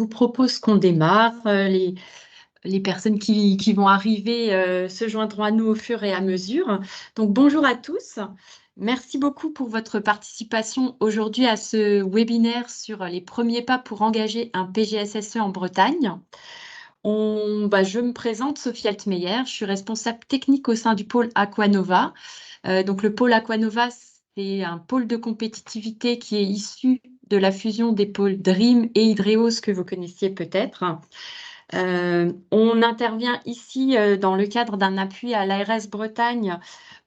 vous propose qu'on démarre. Les personnes qui vont arriver se joindront à nous au fur et à mesure. Donc, bonjour à tous. Merci beaucoup pour votre participation aujourd'hui à ce webinaire sur les premiers pas pour engager un PGSSE en Bretagne. Je me présente, Sophie Altmeyer, je suis responsable technique au sein du pôle Aquanova. Donc, le pôle Aquanova, c'est un pôle de compétitivité qui est issu de la fusion des pôles Dream et Hydreos que vous connaissiez peut-être. On intervient ici dans le cadre d'un appui à l'ARS Bretagne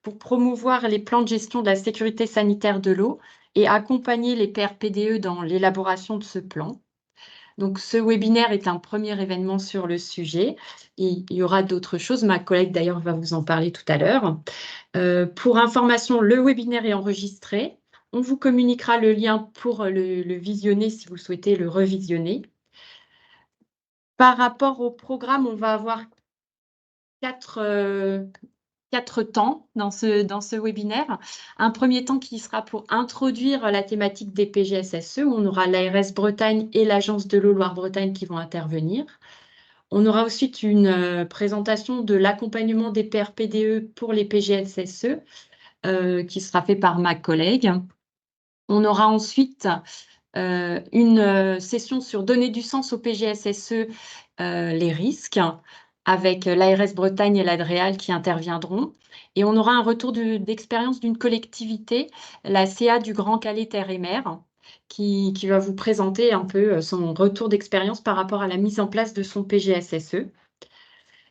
pour promouvoir les plans de gestion de la sécurité sanitaire de l'eau et accompagner les PRPDE dans l'élaboration de ce plan. Donc, ce webinaire est un premier événement sur le sujet. Et il y aura d'autres choses. Ma collègue, d'ailleurs, va vous en parler tout à l'heure. Pour information, le webinaire est enregistré. On vous communiquera le lien pour le visionner si vous souhaitez le revisionner. Par rapport au programme, on va avoir quatre temps dans ce webinaire. Un premier temps qui sera pour introduire la thématique des PGSSE. On aura l'ARS Bretagne et l'Agence de l'eau Loire-Bretagne qui vont intervenir. On aura ensuite une présentation de l'accompagnement des PRPDE pour les PGSSE qui sera fait par ma collègue. On aura ensuite une session sur donner du sens au PGSSE, les risques, avec l'ARS Bretagne et l'Adréal qui interviendront. Et on aura un retour d'expérience d'une collectivité, la CA du Grand Calais Terre et Mer, qui va vous présenter un peu son retour d'expérience par rapport à la mise en place de son PGSSE.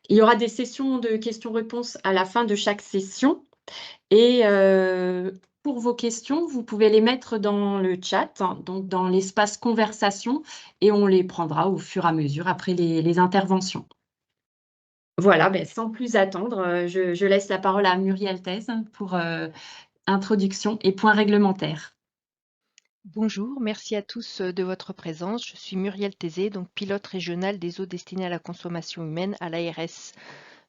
Il y aura des sessions de questions-réponses à la fin de chaque session. Et pour vos questions, vous pouvez les mettre dans le chat, donc dans l'espace conversation, et on les prendra au fur et à mesure après les interventions. Voilà, sans plus attendre, je laisse la parole à Muriel Thèse pour introduction et point réglementaire. Bonjour, merci à tous de votre présence. Je suis Muriel Thésé, donc pilote régional des eaux destinées à la consommation humaine à l'ARS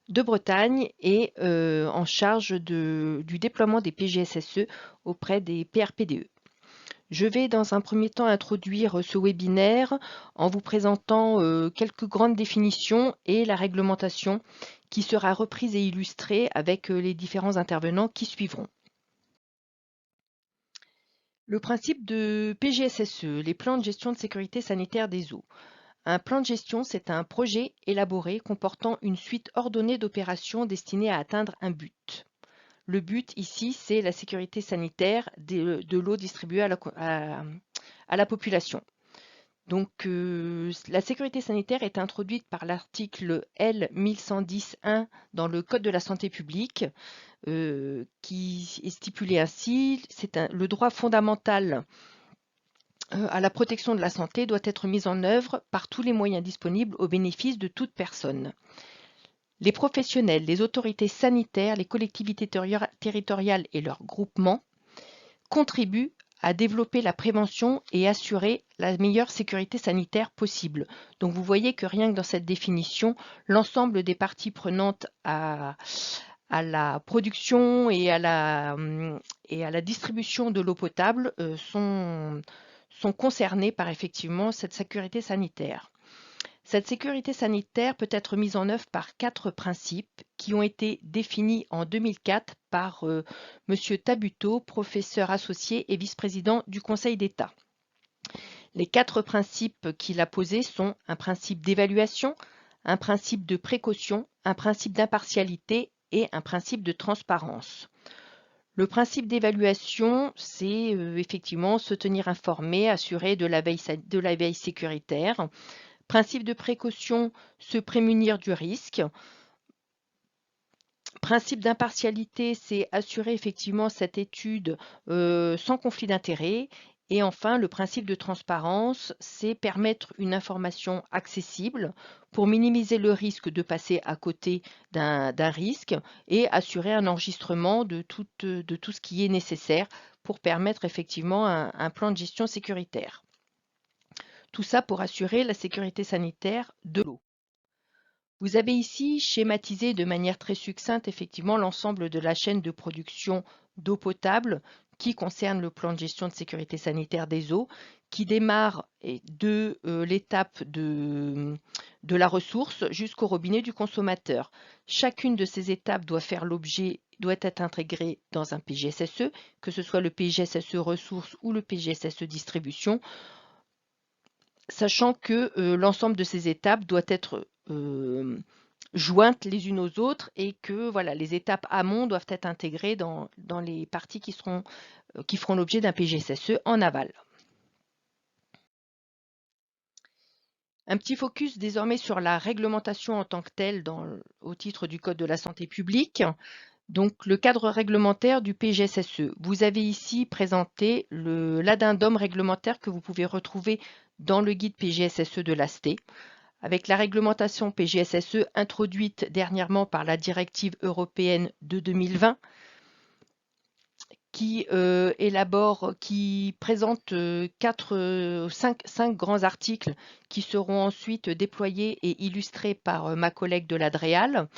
de Bretagne et en charge du déploiement des PGSSE auprès des PRPDE. Je vais dans un premier temps introduire ce webinaire en vous présentant quelques grandes définitions et la réglementation qui sera reprise et illustrée avec les différents intervenants qui suivront. Le principe de PGSSE, les plans de gestion de sécurité sanitaire des eaux. Un plan de gestion, c'est un projet élaboré comportant une suite ordonnée d'opérations destinées à atteindre un but. Le but ici, c'est la sécurité sanitaire de l'eau distribuée à la population. Donc, la sécurité sanitaire est introduite par l'article L 1110-1 dans le Code de la santé publique, qui est stipulé ainsi. Le droit fondamental à la protection de la santé doit être mis en œuvre par tous les moyens disponibles au bénéfice de toute personne. Les professionnels, les autorités sanitaires, les collectivités territoriales et leurs groupements contribuent à développer la prévention et assurer la meilleure sécurité sanitaire possible. Donc vous voyez que rien que dans cette définition, l'ensemble des parties prenantes à la production et à la distribution de l'eau potable sont concernés par effectivement cette sécurité sanitaire. Cette sécurité sanitaire peut être mise en œuvre par 4 principes qui ont été définis en 2004 par M. Tabuteau, professeur associé et vice-président du Conseil d'État. Les 4 principes qu'il a posés sont un principe d'évaluation, un principe de précaution, un principe d'impartialité et un principe de transparence. Le principe d'évaluation, c'est effectivement se tenir informé, assurer de la veille sécuritaire. Principe de précaution, se prémunir du risque. Principe d'impartialité, c'est assurer effectivement cette étude sans conflit d'intérêt. Et enfin, le principe de transparence, c'est permettre une information accessible pour minimiser le risque de passer à côté d'un risque et assurer un enregistrement de tout ce qui est nécessaire pour permettre effectivement un plan de gestion sécuritaire. Tout ça pour assurer la sécurité sanitaire de l'eau. Vous avez ici schématisé de manière très succincte effectivement l'ensemble de la chaîne de production d'eau potable qui concerne le plan de gestion de sécurité sanitaire des eaux, qui démarre de l'étape de la ressource jusqu'au robinet du consommateur. Chacune de ces étapes doit être intégrée dans un PGSSE, que ce soit le PGSSE ressources ou le PGSSE distribution, sachant que l'ensemble de ces étapes doit être jointes les unes aux autres et que voilà, les étapes amont doivent être intégrées dans les parties qui feront l'objet d'un PGSSE en aval. Un petit focus désormais sur la réglementation en tant que telle au titre du Code de la santé publique. Donc, le cadre réglementaire du PGSSE. Vous avez ici présenté l'addendum réglementaire que vous pouvez retrouver dans le guide PGSSE de l'ASTE, avec la réglementation PGSSE introduite dernièrement par la directive européenne de 2020, qui présente 5 grands articles qui seront ensuite déployés et illustrés par ma collègue de la DREAL.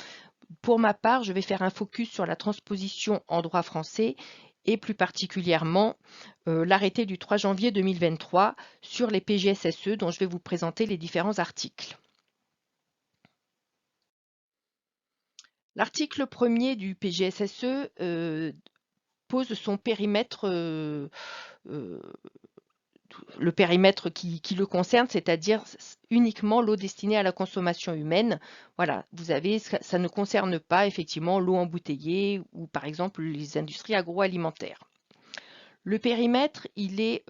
Pour ma part, je vais faire un focus sur la transposition en droit français et plus particulièrement l'arrêté du 3 janvier 2023 sur les PGSSE dont je vais vous présenter les différents articles. L'article 1er du PGSSE pose son périmètre, le périmètre qui le concerne, c'est-à-dire uniquement l'eau destinée à la consommation humaine. Voilà, vous avez, ça ne concerne pas effectivement l'eau embouteillée ou par exemple les industries agroalimentaires. Le périmètre, il est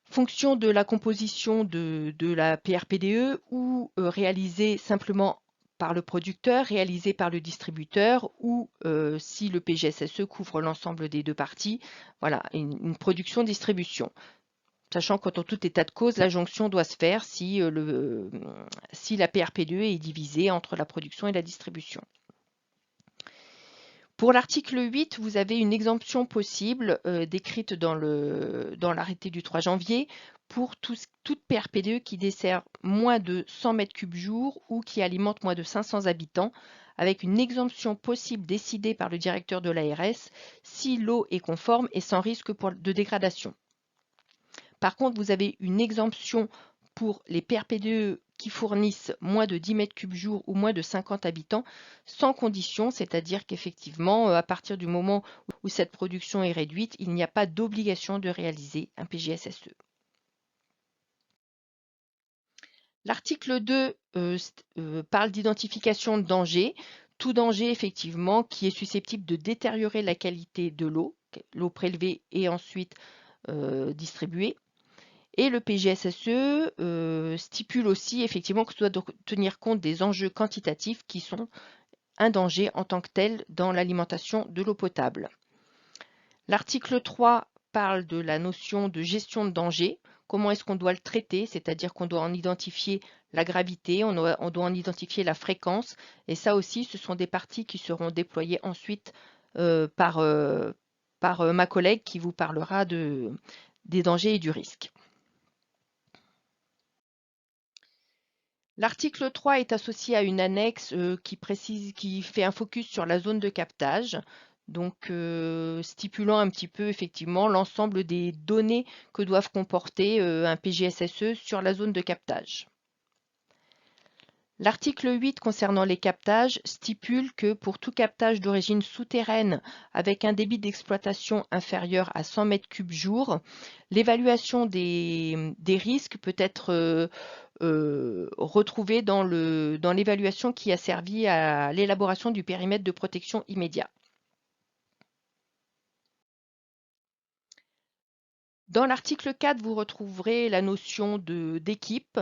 fonction de la composition de la PRPDE ou réalisé simplement par le producteur, réalisé par le distributeur ou si le PGSSE couvre l'ensemble des deux parties, voilà, une production-distribution. Sachant qu'en tout état de cause, la jonction doit se faire si la PRPDE est divisée entre la production et la distribution. Pour l'article 8, vous avez une exemption possible décrite dans l'arrêté du 3 janvier pour toute PRPDE qui dessert moins de 100 m3 jour ou qui alimente moins de 500 habitants, avec une exemption possible décidée par le directeur de l'ARS si l'eau est conforme et sans risque de dégradation. Par contre, vous avez une exemption pour les PRPDE qui fournissent moins de 10 m3 jour ou moins de 50 habitants sans condition, c'est-à-dire qu'effectivement, à partir du moment où cette production est réduite, il n'y a pas d'obligation de réaliser un PGSSE. L'article 2 parle d'identification de danger. Tout danger, effectivement, qui est susceptible de détériorer la qualité de l'eau prélevée et ensuite distribuée. Et le PGSSE stipule aussi effectivement que ça doit tenir compte des enjeux quantitatifs qui sont un danger en tant que tel dans l'alimentation de l'eau potable. L'article 3 parle de la notion de gestion de danger. Comment est-ce qu'on doit le traiter? C'est-à-dire qu'on doit en identifier la gravité, on doit en identifier la fréquence. Et ça aussi, ce sont des parties qui seront déployées ensuite par ma collègue qui vous parlera des dangers et du risque. L'article 3 est associé à une annexe qui fait un focus sur la zone de captage, donc stipulant un petit peu effectivement l'ensemble des données que doivent comporter un PGSSE sur la zone de captage. L'article 8 concernant les captages stipule que pour tout captage d'origine souterraine avec un débit d'exploitation inférieur à 100 m3 jour, l'évaluation des risques peut être retrouvée dans l'évaluation qui a servi à l'élaboration du périmètre de protection immédiat. Dans l'article 4, vous retrouverez la notion d'équipe.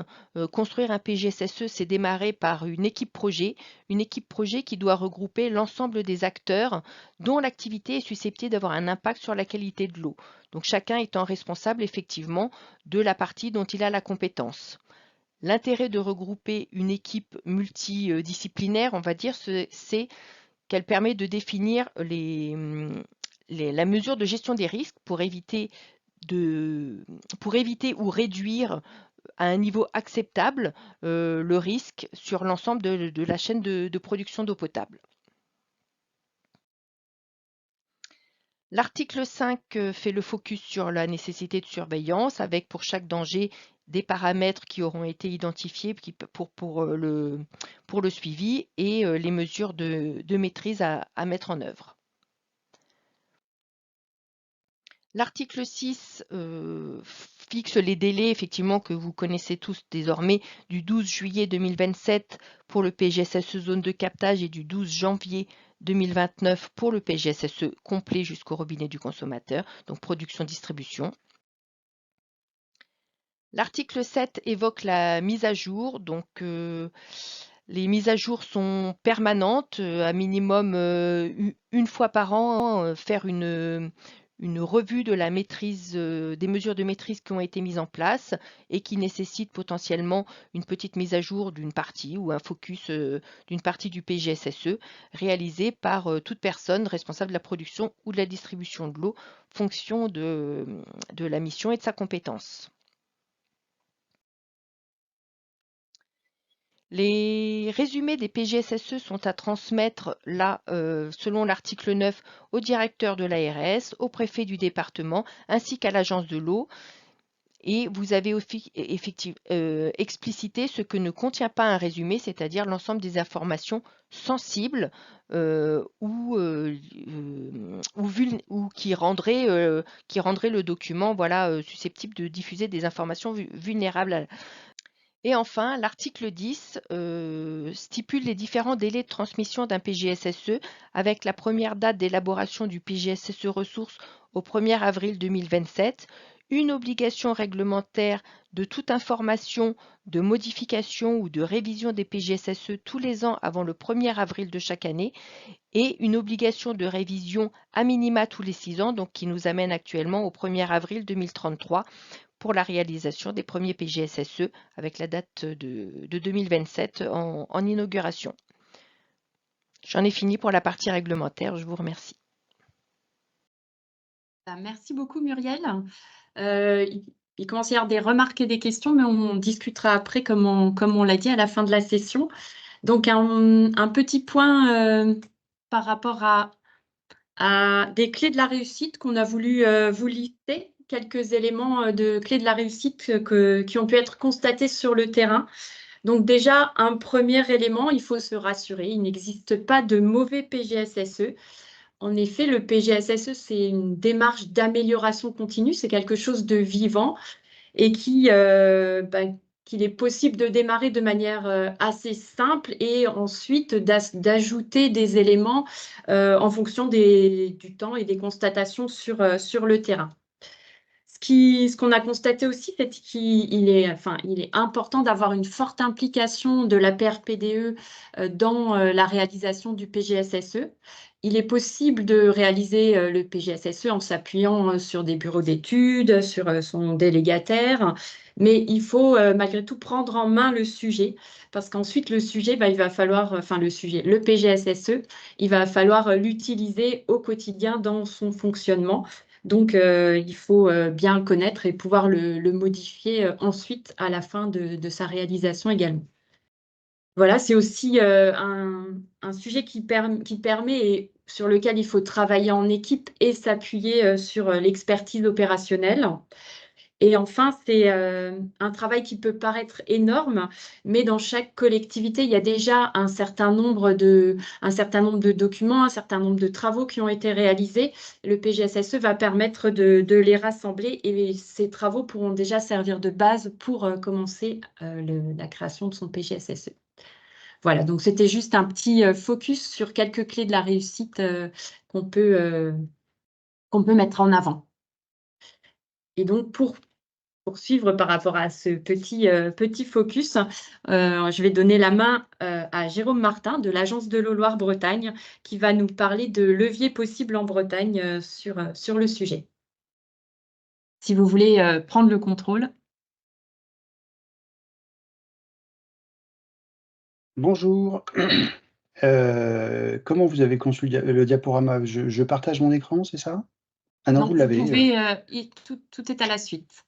Construire un PGSSE, c'est démarrer par une équipe projet qui doit regrouper l'ensemble des acteurs dont l'activité est susceptible d'avoir un impact sur la qualité de l'eau. Donc chacun étant responsable effectivement de la partie dont il a la compétence. L'intérêt de regrouper une équipe multidisciplinaire, on va dire, c'est qu'elle permet de définir la mesure de gestion des risques pour éviter ou réduire à un niveau acceptable le risque sur l'ensemble de la chaîne de production d'eau potable. L'article 5 fait le focus sur la nécessité de surveillance avec pour chaque danger des paramètres qui auront été identifiés pour le suivi et les mesures de maîtrise à mettre en œuvre. L'article 6 fixe les délais, effectivement, que vous connaissez tous désormais, du 12 juillet 2027 pour le PGSSE zone de captage et du 12 janvier 2029 pour le PGSSE complet jusqu'au robinet du consommateur, donc production-distribution. L'article 7 évoque la mise à jour, donc les mises à jour sont permanentes, à minimum une fois par an, faire une revue de la maîtrise, des mesures de maîtrise qui ont été mises en place et qui nécessitent potentiellement une petite mise à jour d'une partie ou un focus d'une partie du PGSSE réalisé par toute personne responsable de la production ou de la distribution de l'eau, fonction de la mission et de sa compétence. Les résumés des PGSSE sont à transmettre là, selon l'article 9, au directeur de l'ARS, au préfet du département, ainsi qu'à l'agence de l'eau. Et vous avez explicité ce que ne contient pas un résumé, c'est-à-dire l'ensemble des informations sensibles ou qui rendraient le document susceptible de diffuser des informations vulnérables. Et enfin, l'article 10 stipule les différents délais de transmission d'un PGSSE avec la première date d'élaboration du PGSSE ressources au 1er avril 2027, une obligation réglementaire de toute information de modification ou de révision des PGSSE tous les ans avant le 1er avril de chaque année et une obligation de révision à minima tous les 6 ans, donc qui nous amène actuellement au 1er avril 2033 pour la réalisation des premiers PGSSE avec la date de 2027 en inauguration. J'en ai fini pour la partie réglementaire, je vous remercie. Merci beaucoup Muriel. Il commence à y avoir des remarques et des questions, mais on discutera après, comme on l'a dit, à la fin de la session. Donc un petit point par rapport à des clés de la réussite qu'on a voulu vous lister, quelques éléments de clés de la réussite qui ont pu être constatés sur le terrain. Donc déjà, un premier élément, il faut se rassurer, il n'existe pas de mauvais PGSSE. En effet, le PGSSE, c'est une démarche d'amélioration continue, c'est quelque chose de vivant et qu'il est possible de démarrer de manière assez simple et ensuite d'ajouter des éléments en fonction du temps et des constatations sur le terrain. Ce qu'on a constaté aussi, c'est qu'il est important d'avoir une forte implication de la PRPDE dans la réalisation du PGSSE. Il est possible de réaliser le PGSSE en s'appuyant sur des bureaux d'études, sur son délégataire, mais il faut malgré tout prendre en main le sujet, parce qu'ensuite le sujet, le PGSSE, il va falloir l'utiliser au quotidien dans son fonctionnement. Donc, il faut bien le connaître et pouvoir le modifier ensuite à la fin de sa réalisation également. Voilà, c'est aussi un sujet qui permet et sur lequel il faut travailler en équipe et s'appuyer sur l'expertise opérationnelle. Et enfin, c'est un travail qui peut paraître énorme, mais dans chaque collectivité, il y a déjà un certain nombre de documents, un certain nombre de travaux qui ont été réalisés. Le PGSSE va permettre de les rassembler et ces travaux pourront déjà servir de base pour commencer la création de son PGSSE. Voilà, donc c'était juste un petit focus sur quelques clés de la réussite qu'on peut mettre en avant. Et donc, pour poursuivre par rapport à ce petit focus, je vais donner la main à Jérôme Martin de l'Agence de l'eau Loire-Bretagne qui va nous parler de leviers possibles en Bretagne sur le sujet. Si vous voulez prendre le contrôle. Bonjour. Comment vous avez conçu le diaporama? Je partage mon écran, c'est ça? Ah non, Donc, vous vous l'avez. pouvez, tout est à la suite.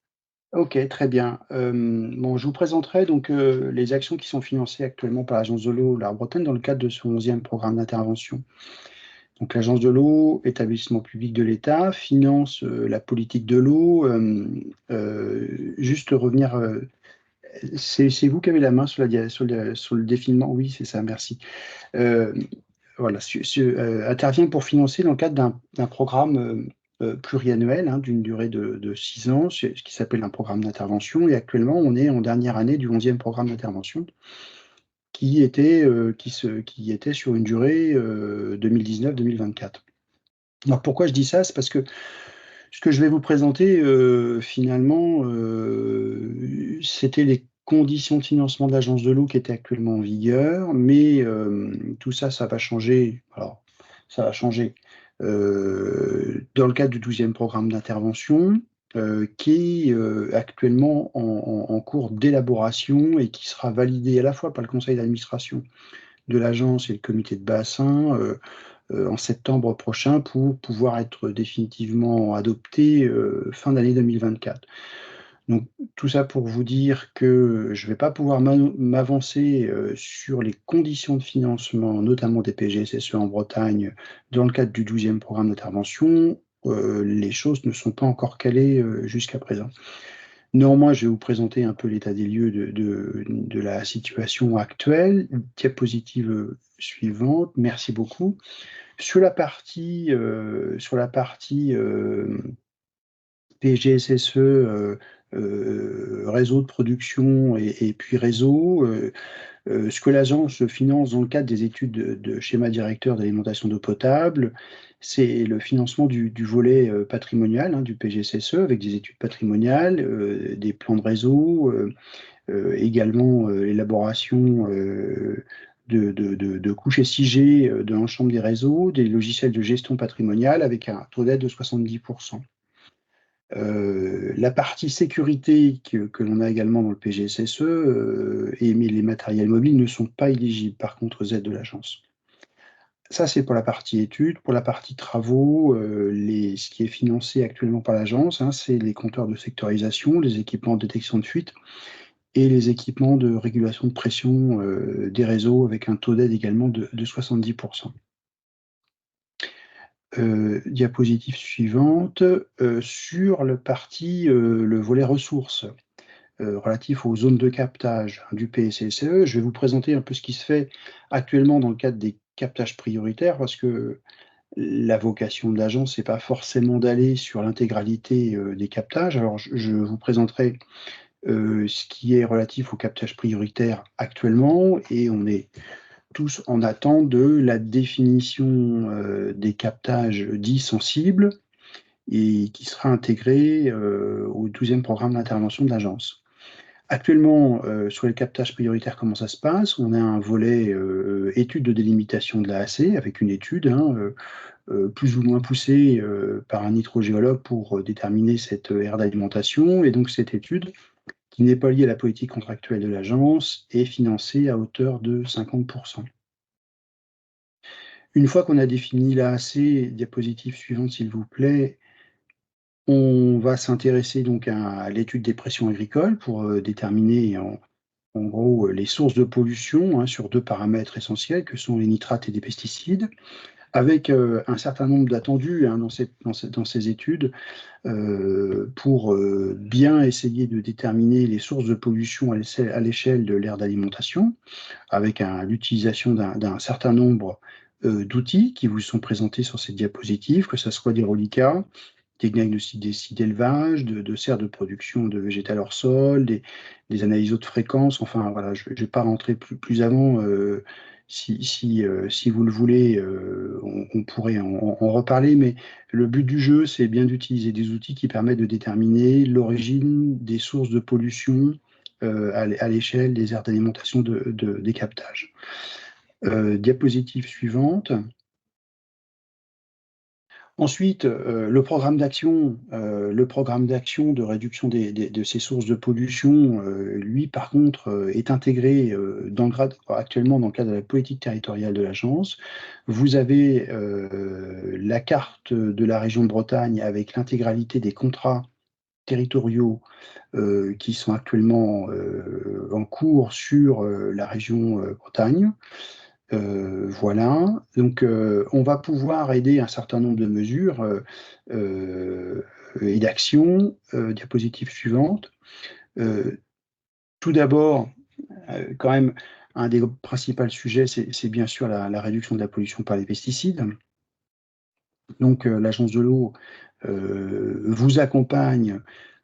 OK, très bien. Bon, je vous présenterai donc les actions qui sont financées actuellement par l'Agence de l'eau Loire-Bretagne dans le cadre de son 11e programme d'intervention. Donc l'Agence de l'eau, établissement public de l'État, finance la politique de l'eau. Juste revenir, c'est vous qui avez la main sur le défilement. Oui, c'est ça, merci. Voilà, intervient pour financer dans le cadre d'un programme pluriannuel d'une durée de 6 ans, ce qui s'appelle un programme d'intervention. Et actuellement, on est en dernière année du 11e programme d'intervention qui était sur une durée 2019-2024. Alors pourquoi je dis ça? C'est parce que ce que je vais vous présenter, finalement, c'était les conditions de financement de l'Agence de l'eau qui étaient actuellement en vigueur, mais tout ça, ça va changer. Alors, ça va changer dans le cadre du 12e programme d'intervention, qui est actuellement en cours d'élaboration et qui sera validé à la fois par le conseil d'administration de l'agence et le comité de bassin en septembre prochain pour pouvoir être définitivement adopté fin d'année 2024. Donc tout ça pour vous dire que je ne vais pas pouvoir m'avancer sur les conditions de financement, notamment des PGSSE en Bretagne, dans le cadre du 12e programme d'intervention. Les choses ne sont pas encore calées jusqu'à présent. Néanmoins, je vais vous présenter un peu l'état des lieux de la situation actuelle. Diapositive suivante, merci beaucoup. Sur la partie PGSSE, réseau de production et puis réseau, ce que l'agence finance dans le cadre des études de schéma directeur d'alimentation d'eau potable, c'est le financement du volet patrimonial du PGSSE avec des études patrimoniales, des plans de réseau, également l'élaboration de couches SIG de l'ensemble des réseaux, des logiciels de gestion patrimoniale avec un taux d'aide de 70%. La partie sécurité que l'on a également dans le PGSSE et les matériels mobiles ne sont pas éligibles par contre aux aides de l'agence. Ça, c'est pour la partie études. Pour la partie travaux, ce qui est financé actuellement par l'agence, c'est les compteurs de sectorisation, les équipements de détection de fuite et les équipements de régulation de pression des réseaux avec un taux d'aide également de 70%. Diapositive suivante, sur le volet ressources, relatif aux zones de captage du PSSE, je vais vous présenter un peu ce qui se fait actuellement dans le cadre des captages prioritaires, parce que la vocation de l'agence, c'est pas forcément d'aller sur l'intégralité des captages. Alors, je vous présenterai ce qui est relatif au captage prioritaire actuellement, et on est tous en attente de la définition des captages dits sensibles et qui sera intégré au 12e programme d'intervention de l'agence. Actuellement, sur les captages prioritaires, comment ça se passe? On a un volet étude de délimitation de l'AAC avec une étude plus ou moins poussée par un hydrogéologue pour déterminer cette aire d'alimentation. Et donc cette étude, qui n'est pas liée à la politique contractuelle de l'agence, est financée à hauteur de 50%. Une fois qu'on a défini l'AAC, diapositive suivante s'il vous plaît, on va s'intéresser donc à l'étude des pressions agricoles pour déterminer en gros les sources de pollution sur 2 paramètres essentiels que sont les nitrates et les pesticides, avec un certain nombre d'attendus dans ces études pour bien essayer de déterminer les sources de pollution à l'échelle de l'aire d'alimentation, avec l'utilisation d'un certain nombre d'outils qui vous sont présentés sur cette diapositive, que ce soit des reliquats, des diagnostics des sites d'élevage, de serres de production de végétal hors sol, des analyses haute fréquence. Enfin, voilà, je ne vais pas rentrer plus avant. Si vous le voulez, on pourrait en reparler, mais le but du jeu, c'est bien d'utiliser des outils qui permettent de déterminer l'origine des sources de pollution à l'échelle des aires d'alimentation des captages. Diapositive suivante. Ensuite, le programme d'action de réduction de ces sources de pollution, lui, par contre, est intégré actuellement dans le cadre de la politique territoriale de l'agence. Vous avez la carte de la région de Bretagne avec l'intégralité des contrats territoriaux qui sont actuellement en cours sur la région Bretagne. Voilà, donc on va pouvoir aider un certain nombre de mesures et d'actions. Diapositive suivante. Tout d'abord, quand même, un des principaux sujets, c'est bien sûr la réduction de la pollution par les pesticides. Donc l'Agence de l'eau vous accompagne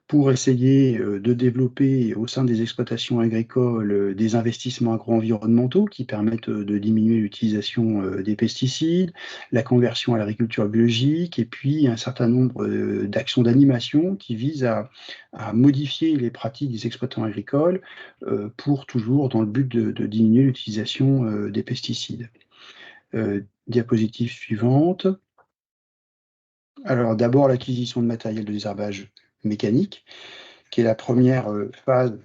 pour essayer de développer au sein des exploitations agricoles des investissements agro-environnementaux qui permettent de diminuer l'utilisation des pesticides, la conversion à l'agriculture biologique et puis un certain nombre d'actions d'animation qui visent à modifier les pratiques des exploitants agricoles pour toujours dans le but de diminuer l'utilisation des pesticides. Diapositive suivante. Alors d'abord l'acquisition de matériel de désherbage mécanique, qui est la première phase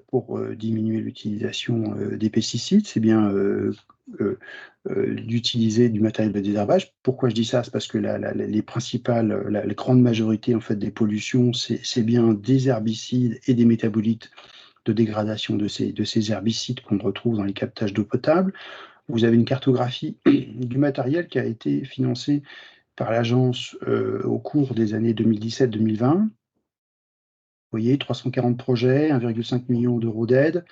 pour diminuer l'utilisation des pesticides. C'est bien d'utiliser du matériel de désherbage. Pourquoi je dis ça? C'est parce que les principales, la grande majorité en fait, des pollutions, c'est bien des herbicides et des métabolites de dégradation de ces herbicides qu'on retrouve dans les captages d'eau potable. Vous avez une cartographie du matériel qui a été financée par l'agence au cours des années 2017-2020. Vous voyez, 340 projets, 1,5 million d'euros d'aide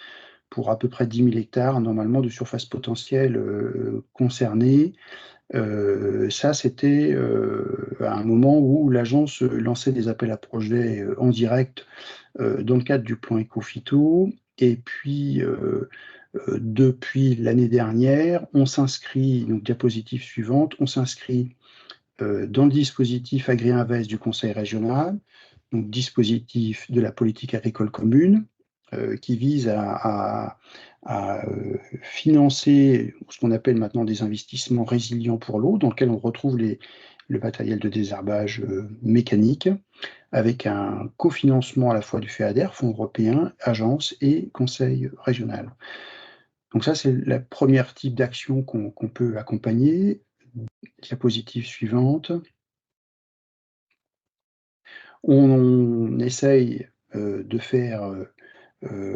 pour à peu près 10 000 hectares normalement de surface potentielle concernée. Ça, c'était à un moment où l'agence lançait des appels à projets en direct dans le cadre du plan Éco-Phyto. Et puis, depuis l'année dernière, on s'inscrit, donc diapositive suivante, on s'inscrit dans le dispositif Agri-Invest du Conseil régional, donc dispositif de la politique agricole commune, qui vise à financer ce qu'on appelle maintenant des investissements résilients pour l'eau, dans lequel on retrouve le matériel de désherbage mécanique, avec un cofinancement à la fois du FEADER, Fonds européen, agence et conseil régional. Donc ça, c'est le premier type d'action qu'on peut accompagner. Diapositive suivante. On essaye de faire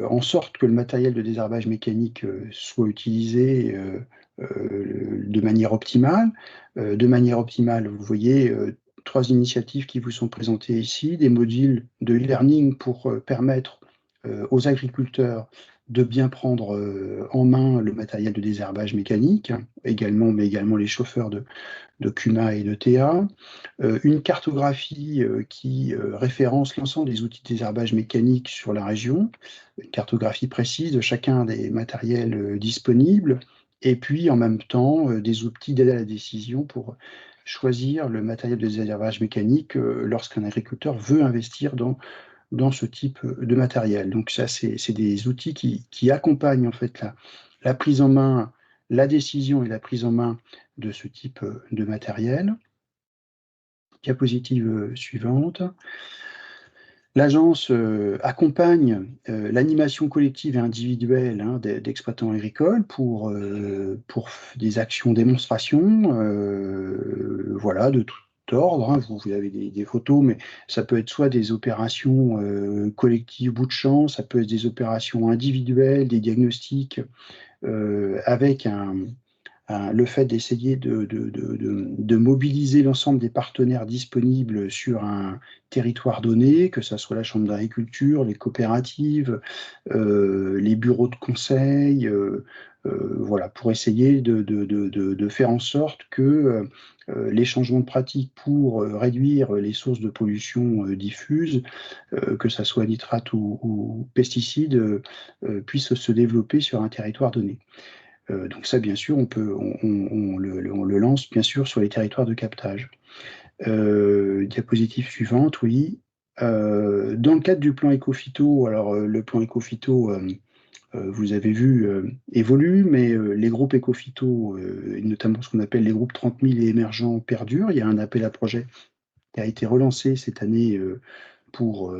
en sorte que le matériel de désherbage mécanique soit utilisé de manière optimale. De manière optimale, vous voyez 3 initiatives qui vous sont présentées ici, des modules de e-learning pour permettre aux agriculteurs de bien prendre en main le matériel de désherbage mécanique, mais également les chauffeurs de CUMA et de TA, une cartographie qui référence l'ensemble des outils de désherbage mécanique sur la région, une cartographie précise de chacun des matériels disponibles, et puis en même temps des outils d'aide à la décision pour choisir le matériel de désherbage mécanique lorsqu'un agriculteur veut investir dans ce type de matériel. Donc ça, c'est des outils qui accompagnent en fait la prise en main, la décision et la prise en main de ce type de matériel. Diapositive suivante. L'agence accompagne l'animation collective et individuelle d'exploitants agricoles pour des actions démonstration, voilà, de tout ordre. Vous avez des photos, mais ça peut être soit des opérations collectives bout de champ, ça peut être des opérations individuelles, des diagnostics avec le fait d'essayer de mobiliser l'ensemble des partenaires disponibles sur un territoire donné, que ce soit la Chambre d'agriculture, les coopératives, les bureaux de conseil, voilà, pour essayer de faire en sorte que les changements de pratique pour réduire les sources de pollution diffuses, que ce soit nitrate ou pesticides, puissent se développer sur un territoire donné. Donc ça, bien sûr, on le lance bien sûr sur les territoires de captage. Diapositive suivante, oui. Dans le cadre du plan Éco-Phyto, alors le plan Éco-Phyto, vous avez vu, évolue, mais les groupes Éco-Phyto, et notamment ce qu'on appelle les groupes 30 000 et émergents perdurent. Il y a un appel à projet qui a été relancé cette année pour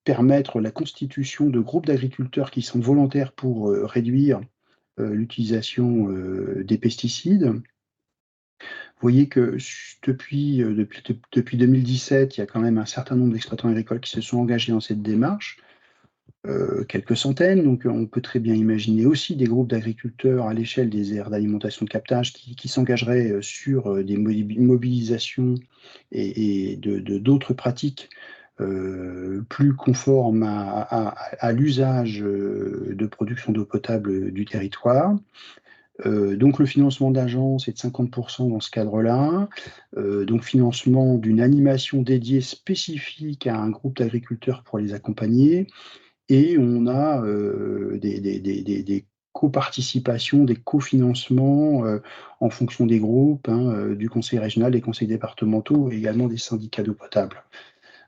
permettre la constitution de groupes d'agriculteurs qui sont volontaires pour réduire l'utilisation des pesticides. Vous voyez que depuis 2017, il y a quand même un certain nombre d'exploitants agricoles qui se sont engagés dans cette démarche. quelques centaines. Donc on peut très bien imaginer aussi des groupes d'agriculteurs à l'échelle des aires d'alimentation de captage qui s'engageraient sur des mobilisations et d'autres pratiques plus conformes à l'usage de production d'eau potable du territoire. Donc le financement d'agences est de 50% dans ce cadre-là. Donc financement d'une animation dédiée spécifique à un groupe d'agriculteurs pour les accompagner. Et on a des coparticipations, des cofinancements en fonction des groupes, du conseil régional, des conseils départementaux et également des syndicats d'eau potable.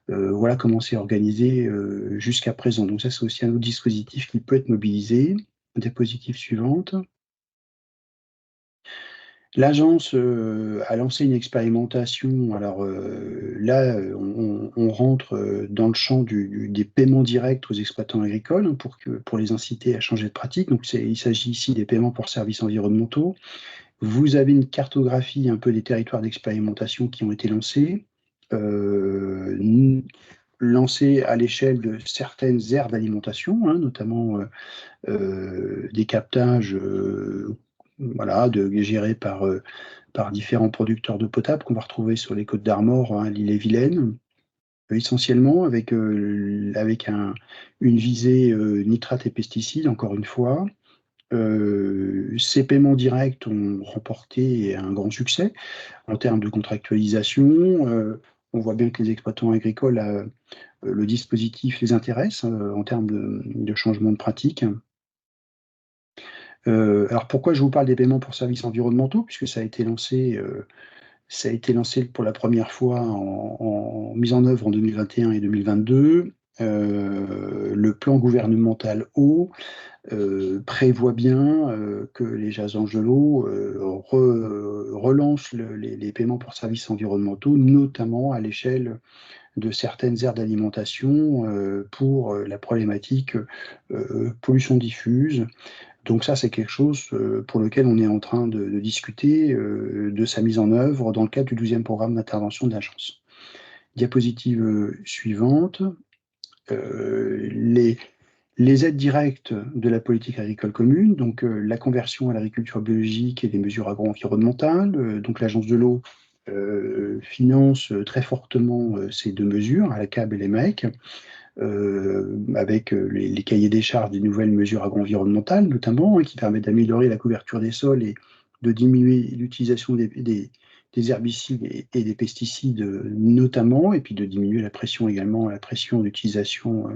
Voilà comment c'est organisé jusqu'à présent. Donc ça, c'est aussi un autre dispositif qui peut être mobilisé. Diapositive suivante. L'agence a lancé une expérimentation. Alors là, on rentre dans le champ des paiements directs aux exploitants agricoles pour les inciter à changer de pratique. Donc il s'agit ici des paiements pour services environnementaux. Vous avez une cartographie un peu des territoires d'expérimentation qui ont été lancés. Lancés à l'échelle de certaines aires d'alimentation, notamment des captages gérés par différents producteurs d'eau potable qu'on va retrouver sur les Côtes d'Armor, l'île-et-Vilaine, essentiellement avec une visée nitrates et pesticides, encore une fois. Ces paiements directs ont remporté un grand succès en termes de contractualisation. On voit bien que les exploitants agricoles, le dispositif les intéresse en termes de changement de pratique. Alors pourquoi je vous parle des paiements pour services environnementaux? Puisque ça a été lancé pour la première fois mise en œuvre en 2021 et 2022. Le plan gouvernemental eau prévoit bien que les agences de l'eau relancent les paiements pour services environnementaux, notamment à l'échelle de certaines aires d'alimentation pour la problématique pollution diffuse. Donc ça, c'est quelque chose pour lequel on est en train de discuter de sa mise en œuvre dans le cadre du 12e programme d'intervention de l'agence. Diapositive suivante. Les aides directes de la politique agricole commune, donc la conversion à l'agriculture biologique et des mesures agro-environnementales. Donc l'agence de l'eau finance très fortement ces deux mesures, à la CAB et les MEC, avec les cahiers des charges des nouvelles mesures agro-environnementales, notamment, qui permettent d'améliorer la couverture des sols et de diminuer l'utilisation des herbicides et des pesticides notamment, et puis de diminuer la pression également, la pression d'utilisation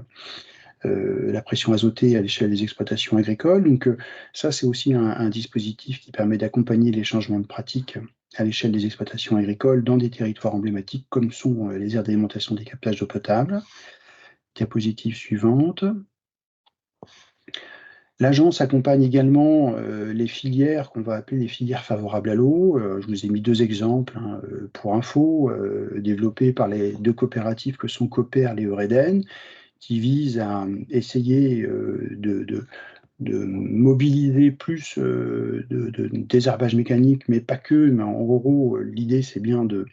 la pression azotée à l'échelle des exploitations agricoles. Donc ça, c'est aussi un dispositif qui permet d'accompagner les changements de pratiques à l'échelle des exploitations agricoles dans des territoires emblématiques comme sont les aires d'alimentation des captages d'eau potable. Diapositive suivante. L'agence accompagne également les filières qu'on va appeler les filières favorables à l'eau. Je vous ai mis deux exemples pour info, développés par les deux coopératives que sont Cooper et Eureden, qui vise à essayer de mobiliser plus de désherbage mécanique, mais pas que. Mais en gros, l'idée, c'est bien de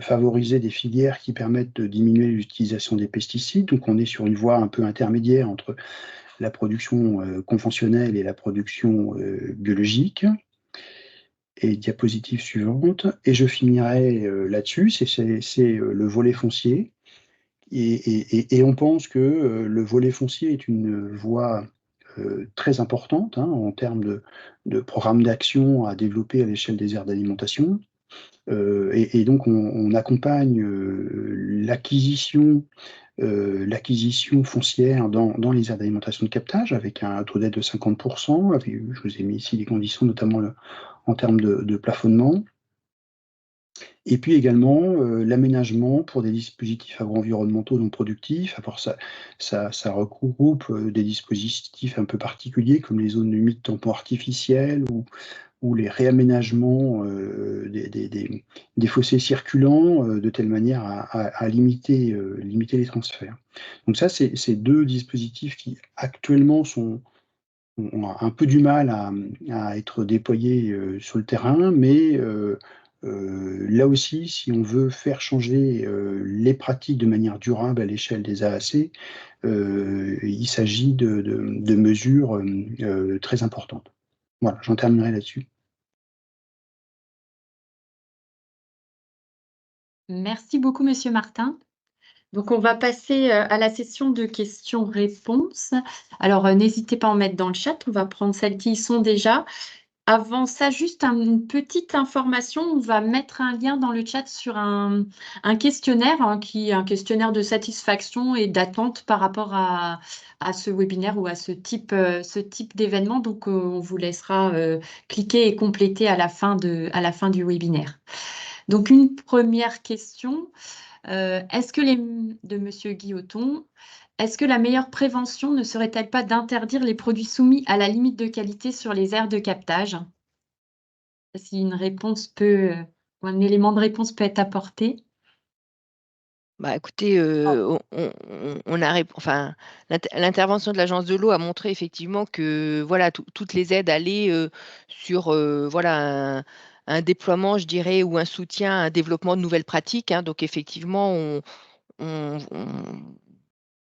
favoriser des filières qui permettent de diminuer l'utilisation des pesticides. Donc, on est sur une voie un peu intermédiaire entre la production conventionnelle et la production biologique. Et diapositive suivante. Et je finirai là-dessus, c'est le volet foncier. Et on pense que le volet foncier est une voie très importante en termes de programmes d'action à développer à l'échelle des aires d'alimentation. Et donc, on accompagne l'acquisition foncière dans les aires d'alimentation de captage avec un taux d'aide de 50%. Je vous ai mis ici les conditions, notamment en termes de plafonnement. Et puis également l'aménagement pour des dispositifs agro-environnementaux non productifs. Alors ça regroupe des dispositifs un peu particuliers comme les zones humides tampons artificiels ou les réaménagements des fossés circulants de telle manière à limiter les transferts. Donc ça, c'est deux dispositifs qui actuellement ont un peu du mal à être déployés sur le terrain, mais Là aussi, si on veut faire changer les pratiques de manière durable à l'échelle des AAC, il s'agit de mesures très importantes. Voilà, j'en terminerai là-dessus. Merci beaucoup, Monsieur Martin. Donc, on va passer à la session de questions-réponses. Alors, n'hésitez pas à en mettre dans le chat. On va prendre celles qui y sont déjà. Avant ça, juste une petite information. On va mettre un lien dans le chat sur un questionnaire, qui est un questionnaire de satisfaction et d'attente par rapport à ce webinaire ou à ce type d'événement. Donc, on vous laissera cliquer et compléter à la fin du webinaire. Donc, une première question. De Monsieur Guilloton, est-ce que la meilleure prévention ne serait-elle pas d'interdire les produits soumis à la limite de qualité sur les aires de captage? Si une réponse ou un élément de réponse peut être apporté. Bah, écoutez, on a enfin, l'intervention de l'Agence de l'eau a montré effectivement que, voilà, toutes les aides allaient, sur, voilà, un déploiement, je dirais, ou un soutien, un développement de nouvelles pratiques, hein. Donc effectivement, on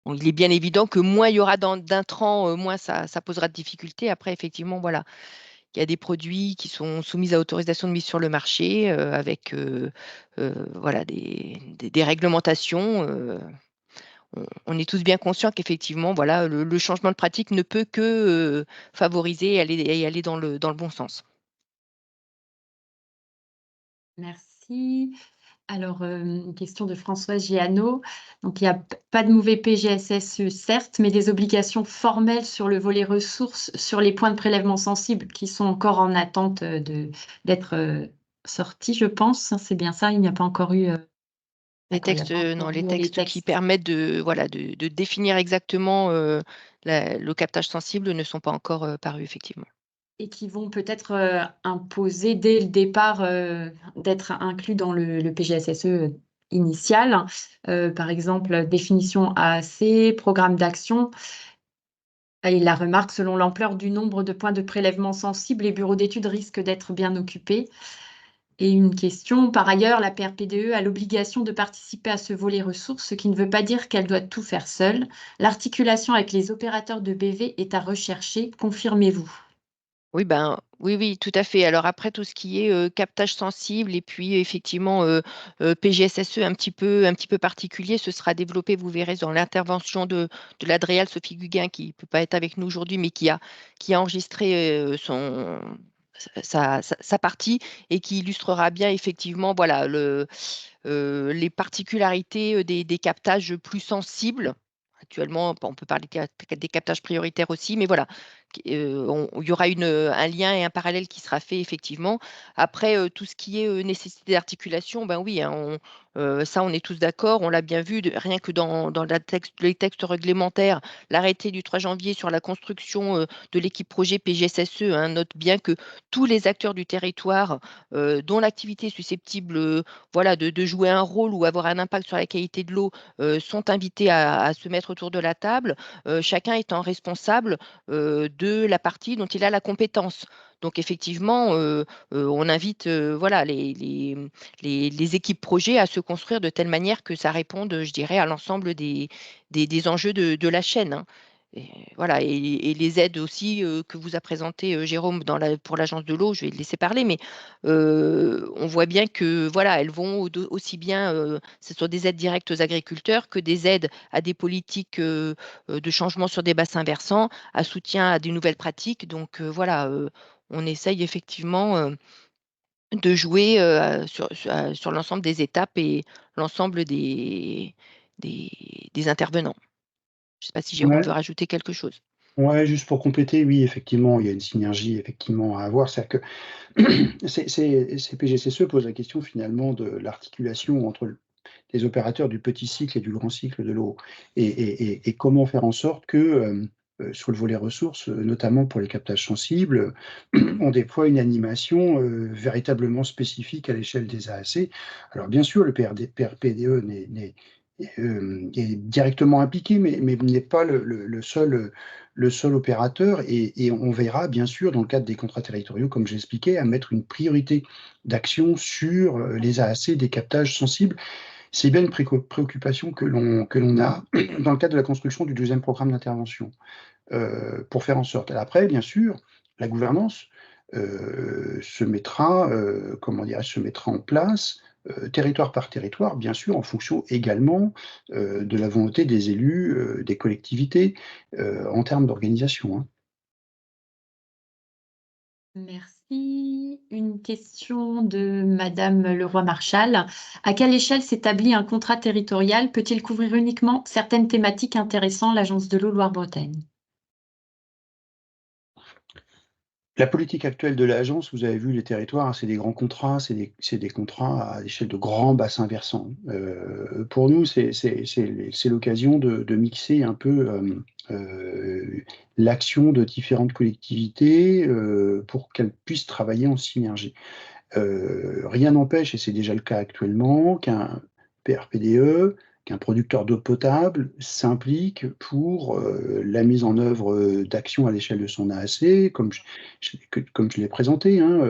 il est bien évident que moins il y aura d'intrants, moins ça posera de difficultés. Après, effectivement, voilà, il y a des produits qui sont soumis à autorisation de mise sur le marché, avec, voilà, des réglementations. On est tous bien conscients qu'effectivement, voilà, le changement de pratique ne peut que, favoriser et aller dans le bon sens. Merci. Alors, une question de Françoise Giano. Donc, il n'y a pas de mauvais PGSSE, certes, mais des obligations formelles sur le volet ressources, sur les points de prélèvement sensibles qui sont encore en attente d'être sortis, je pense. C'est bien ça, il n'y a pas encore eu. Les D'accord, il n'y a textes, pas non, encore les eu les textes qui textes permettent de, voilà, de définir exactement, le captage sensible ne sont pas encore, parus effectivement. et qui vont peut-être imposer dès le départ d'être inclus dans le PGSSE initial. Par exemple, définition AAC, programme d'action. Et la remarque, selon l'ampleur du nombre de points de prélèvement sensibles, les bureaux d'études risquent d'être bien occupés. Et une question, par ailleurs, la PRPDE a l'obligation de participer à ce volet ressources, ce qui ne veut pas dire qu'elle doit tout faire seule. L'articulation avec les opérateurs de BV est à rechercher, confirmez-vous? Oui, ben, oui, oui, tout à fait. Alors après, tout ce qui est, captage sensible et puis effectivement, PGSSE un petit peu particulier, ce sera développé, vous verrez, dans l'intervention de l'Adréal Sophie Guguin, qui ne peut pas être avec nous aujourd'hui, mais qui a enregistré, sa partie et qui illustrera bien effectivement, voilà, les particularités, des captages plus sensibles. Actuellement, on peut parler des captages prioritaires aussi, mais voilà, il y aura un lien et un parallèle qui sera fait effectivement. Après, tout ce qui est, nécessité d'articulation, ben oui, hein, ça on est tous d'accord, on l'a bien vu, rien que dans les textes réglementaires, l'arrêté du 3 janvier sur la construction, de l'équipe projet PGSSE, hein, note bien que tous les acteurs du territoire, dont l'activité est susceptible, voilà, de jouer un rôle ou avoir un impact sur la qualité de l'eau, sont invités à se mettre autour de la table, chacun étant responsable, de la partie dont il a la compétence. Donc effectivement, on invite, voilà, les équipes projets à se construire de telle manière que ça réponde, je dirais, à l'ensemble des enjeux de la chaîne, hein. Et voilà, et les aides aussi, que vous a présentées, Jérôme, pour l'agence de l'eau, je vais le laisser parler, mais on voit bien que, voilà, elles vont aussi bien, ce sont des aides directes aux agriculteurs que des aides à des politiques, de changement sur des bassins versants, à soutien à des nouvelles pratiques. Donc voilà, on essaye effectivement, de jouer, sur l'ensemble des étapes et l'ensemble des intervenants. Je ne sais pas si Jérôme Ouais, veut rajouter quelque chose? ouais, juste pour compléter, oui, effectivement, il y a une synergie effectivement à avoir. C'est-à-dire que ces PGCSE posent la question finalement de l'articulation entre les opérateurs du petit cycle et du grand cycle de l'eau et comment faire en sorte que, sur le volet ressources, notamment pour les captages sensibles, on déploie une animation, véritablement spécifique à l'échelle des AAC. Alors bien sûr, le PRPDE est directement impliqué, mais n'est pas le seul opérateur. Et on verra, bien sûr, dans le cadre des contrats territoriaux, comme j'expliquais, à mettre une priorité d'action sur les AAC des captages sensibles. C'est bien une préoccupation que l'on a dans le cadre de la construction du deuxième programme d'intervention, pour faire en sorte. Après, bien sûr, la gouvernance se mettra en place, territoire par territoire, bien sûr, en fonction également de la volonté des élus, des collectivités, en termes d'organisation, hein. Merci. Une question de Madame Leroy-Marchal. À quelle échelle s'établit un contrat territorial? Peut-il couvrir uniquement certaines thématiques intéressant l'Agence de l'eau Loire-Bretagne? La politique actuelle de l'agence, vous avez vu les territoires, hein, c'est des grands contrats, c'est des contrats à l'échelle de grands bassins versants. Pour nous, c'est l'occasion de mixer un peu l'action de différentes collectivités pour qu'elles puissent travailler en synergie. Rien n'empêche, et c'est déjà le cas actuellement, qu'un PRPDE, qu'un producteur d'eau potable s'implique pour la mise en œuvre d'actions à l'échelle de son AAC, comme je l'ai présenté, hein,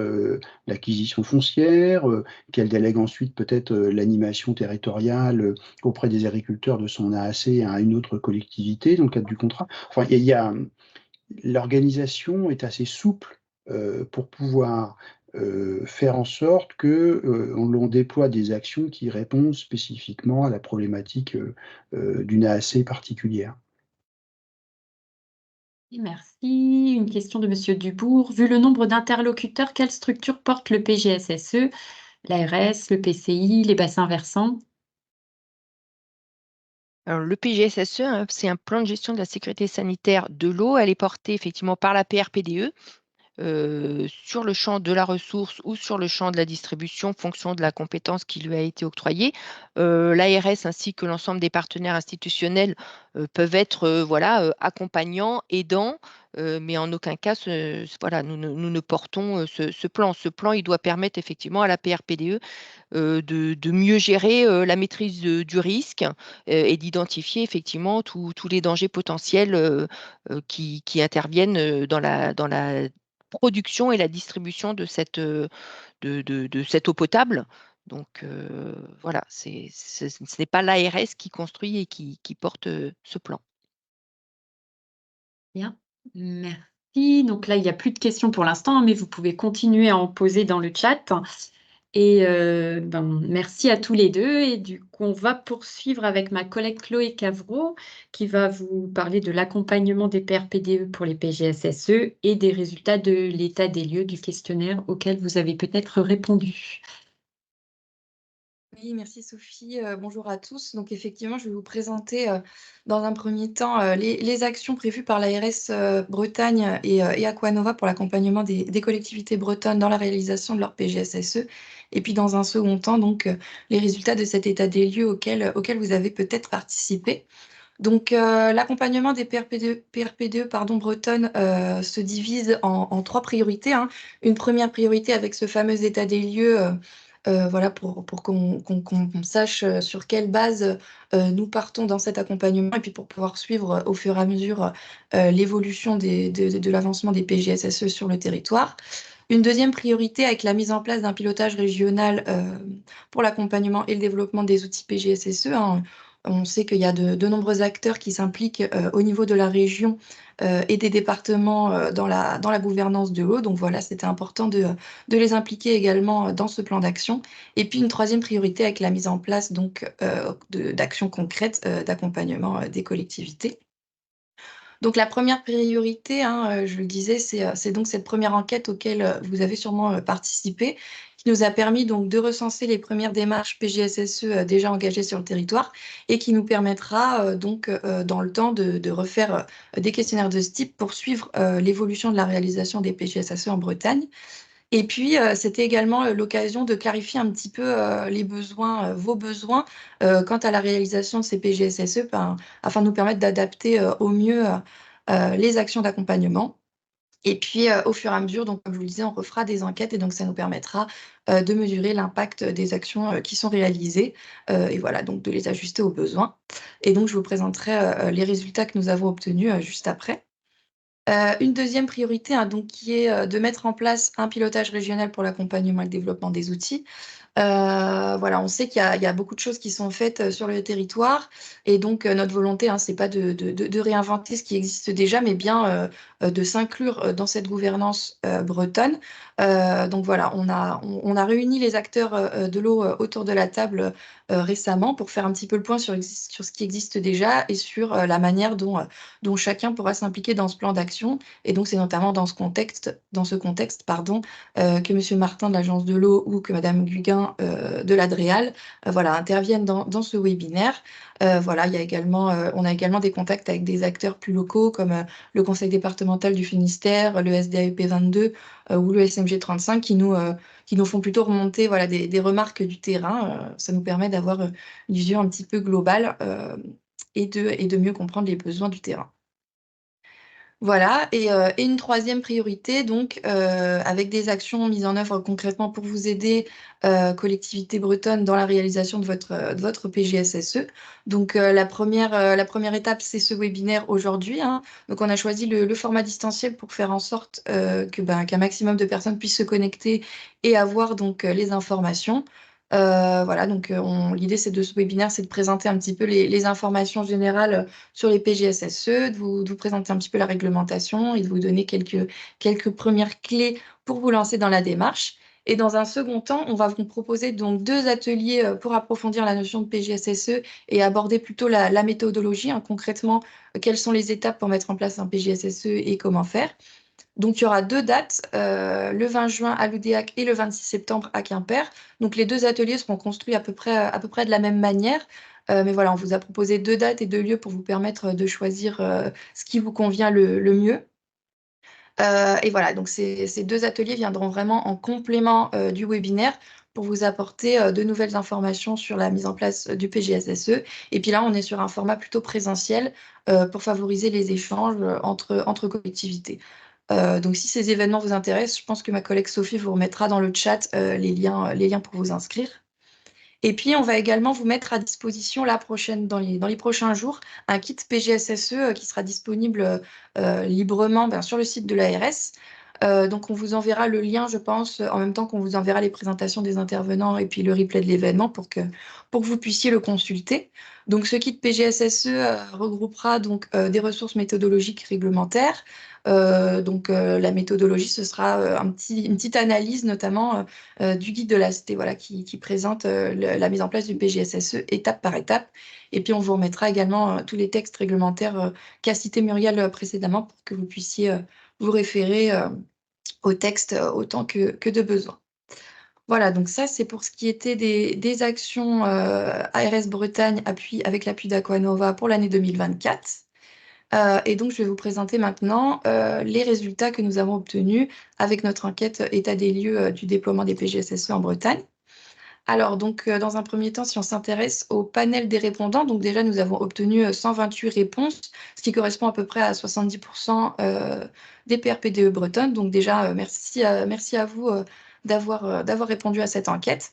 l'acquisition foncière, qu'elle délègue ensuite peut-être l'animation territoriale auprès des agriculteurs de son AAC à une autre collectivité dans le cadre du contrat. Enfin, l'organisation est assez souple pour pouvoir faire en sorte que l'on déploie des actions qui répondent spécifiquement à la problématique d'une AAC particulière. Merci. Une question de Monsieur Dubourg. Vu le nombre d'interlocuteurs, quelle structure porte le PGSSE, l'ARS, le PCI, les bassins versants? Alors, le PGSSE, hein, c'est un plan de gestion de la sécurité sanitaire de l'eau. Elle est portée effectivement par la PRPDE. Sur le champ de la ressource ou sur le champ de la distribution, fonction de la compétence qui lui a été octroyée. L'ARS ainsi que l'ensemble des partenaires institutionnels peuvent être accompagnants, aidants, mais en aucun cas, voilà, nous ne portons ce plan. Ce plan, il doit permettre effectivement à la PRPDE de mieux gérer la maîtrise du risque et d'identifier effectivement tous les dangers potentiels qui interviennent dans la production et la distribution de cette eau potable. Donc voilà, ce n'est pas l'ARS qui construit et qui porte ce plan. Bien, merci. Donc là, il n'y a plus de questions pour l'instant, mais vous pouvez continuer à en poser dans le chat. Et merci à tous les deux. Et du coup, on va poursuivre avec ma collègue Chloé Cavreau, qui va vous parler de l'accompagnement des PRPDE pour les PGSSE et des résultats de l'état des lieux du questionnaire auquel vous avez peut-être répondu. Oui, merci Sophie. Bonjour à tous. Donc effectivement, je vais vous présenter dans un premier temps les actions prévues par l'ARS Bretagne et Aquanova pour l'accompagnement des collectivités bretonnes dans la réalisation de leur PGSSE. Et puis dans un second temps, donc les résultats de cet état des lieux auquel vous avez peut-être participé. Donc l'accompagnement des PRPDE bretonnes se divise en trois priorités, hein. Une première priorité avec ce fameux état des lieux, voilà, pour qu'on sache sur quelle base nous partons dans cet accompagnement et puis pour pouvoir suivre au fur et à mesure l'évolution de l'avancement des PGSSE sur le territoire. Une deuxième priorité avec la mise en place d'un pilotage régional pour l'accompagnement et le développement des outils PGSSE, hein. On sait qu'il y a de nombreux acteurs qui s'impliquent au niveau de la région et des départements dans la gouvernance de l'eau. Donc voilà, c'était important de les impliquer également dans ce plan d'action. Et puis une troisième priorité avec la mise en place d'actions concrètes d'accompagnement des collectivités. Donc la première priorité, hein, je le disais, c'est donc cette première enquête auquel vous avez sûrement participé, qui nous a permis donc de recenser les premières démarches PGSSE déjà engagées sur le territoire et qui nous permettra donc dans le temps de refaire des questionnaires de ce type pour suivre l'évolution de la réalisation des PGSSE en Bretagne. Et puis, c'était également l'occasion de clarifier un petit peu les besoins, vos besoins quant à la réalisation de ces PGSSE, afin de nous permettre d'adapter au mieux les actions d'accompagnement. Et puis, au fur et à mesure, donc comme je vous le disais, on refera des enquêtes et donc ça nous permettra de mesurer l'impact des actions qui sont réalisées et voilà, donc de les ajuster aux besoins. Et donc, je vous présenterai les résultats que nous avons obtenus juste après. Une deuxième priorité, hein, donc, qui est de mettre en place un pilotage régional pour l'accompagnement et le développement des outils. Voilà, on sait qu'il y a beaucoup de choses qui sont faites sur le territoire et donc notre volonté, hein, c'est pas de réinventer ce qui existe déjà, mais bien de s'inclure dans cette gouvernance bretonne. Donc voilà, on a réuni les acteurs de l'eau autour de la table récemment pour faire un petit peu le point sur ce qui existe déjà et sur la manière dont chacun pourra s'impliquer dans ce plan d'action. Et donc c'est notamment dans ce contexte, pardon, que Monsieur Martin de l'Agence de l'eau ou que Madame Guguin de l'Adréal voilà, interviennent dans ce webinaire. Voilà, on a également des contacts avec des acteurs plus locaux comme le Conseil départemental du Finistère, le SDAEP 22 ou le SMG 35 qui nous font plutôt remonter voilà, des remarques du terrain. Ça nous permet d'avoir une vision un petit peu globale et de mieux comprendre les besoins du terrain. Voilà et une troisième priorité donc avec des actions mises en œuvre concrètement pour vous aider, collectivités bretonnes dans la réalisation de votre PGSSE. Donc la première étape, c'est ce webinaire aujourd'hui, hein. Donc on a choisi le format distanciel pour faire en sorte, qu'un maximum de personnes puissent se connecter et avoir donc les informations. Voilà donc l'idée c'est de ce webinaire, c'est de présenter un petit peu les informations générales sur les PGSSE, de vous présenter un petit peu la réglementation et de vous donner quelques premières clés pour vous lancer dans la démarche. Et dans un second temps, on va vous proposer donc 2 ateliers pour approfondir la notion de PGSSE et aborder plutôt la méthodologie, hein, concrètement, quelles sont les étapes pour mettre en place un PGSSE et comment faire. Donc il y aura 2 dates, le 20 juin à l'Oudéac et le 26 septembre à Quimper. Donc les 2 ateliers seront construits à peu près de la même manière. Mais voilà, on vous a proposé 2 dates et 2 lieux pour vous permettre de choisir ce qui vous convient le mieux. Et voilà, donc ces 2 ateliers viendront vraiment en complément du webinaire pour vous apporter de nouvelles informations sur la mise en place du PGSSE. Et puis là, on est sur un format plutôt présentiel pour favoriser les échanges entre collectivités. Donc si ces événements vous intéressent, je pense que ma collègue Sophie vous remettra dans le chat les liens pour vous inscrire. Et puis, on va également vous mettre à disposition dans les prochains jours un kit PGSSE qui sera disponible librement sur le site de l'ARS. Donc, on vous enverra le lien, je pense, en même temps qu'on vous enverra les présentations des intervenants et puis le replay de l'événement pour que vous puissiez le consulter. Donc, ce kit PGSSE regroupera donc des ressources méthodologiques réglementaires. La méthodologie, ce sera une petite analyse notamment du guide de la cité voilà, qui présente la mise en place du PGSSE étape par étape. Et puis, on vous remettra également tous les textes réglementaires qu'a cité Muriel précédemment pour que vous puissiez vous référer au texte autant que de besoin. Voilà, donc ça, c'est pour ce qui était des actions ARS Bretagne avec l'appui d'Aquanova pour l'année 2024. Et donc, je vais vous présenter maintenant les résultats que nous avons obtenus avec notre enquête état des lieux du déploiement des PGSSE en Bretagne. Alors, donc, dans un premier temps, si on s'intéresse au panel des répondants, donc déjà, nous avons obtenu 128 réponses, ce qui correspond à peu près à 70% des PRPDE bretonnes. Donc déjà, merci à vous d'avoir répondu à cette enquête.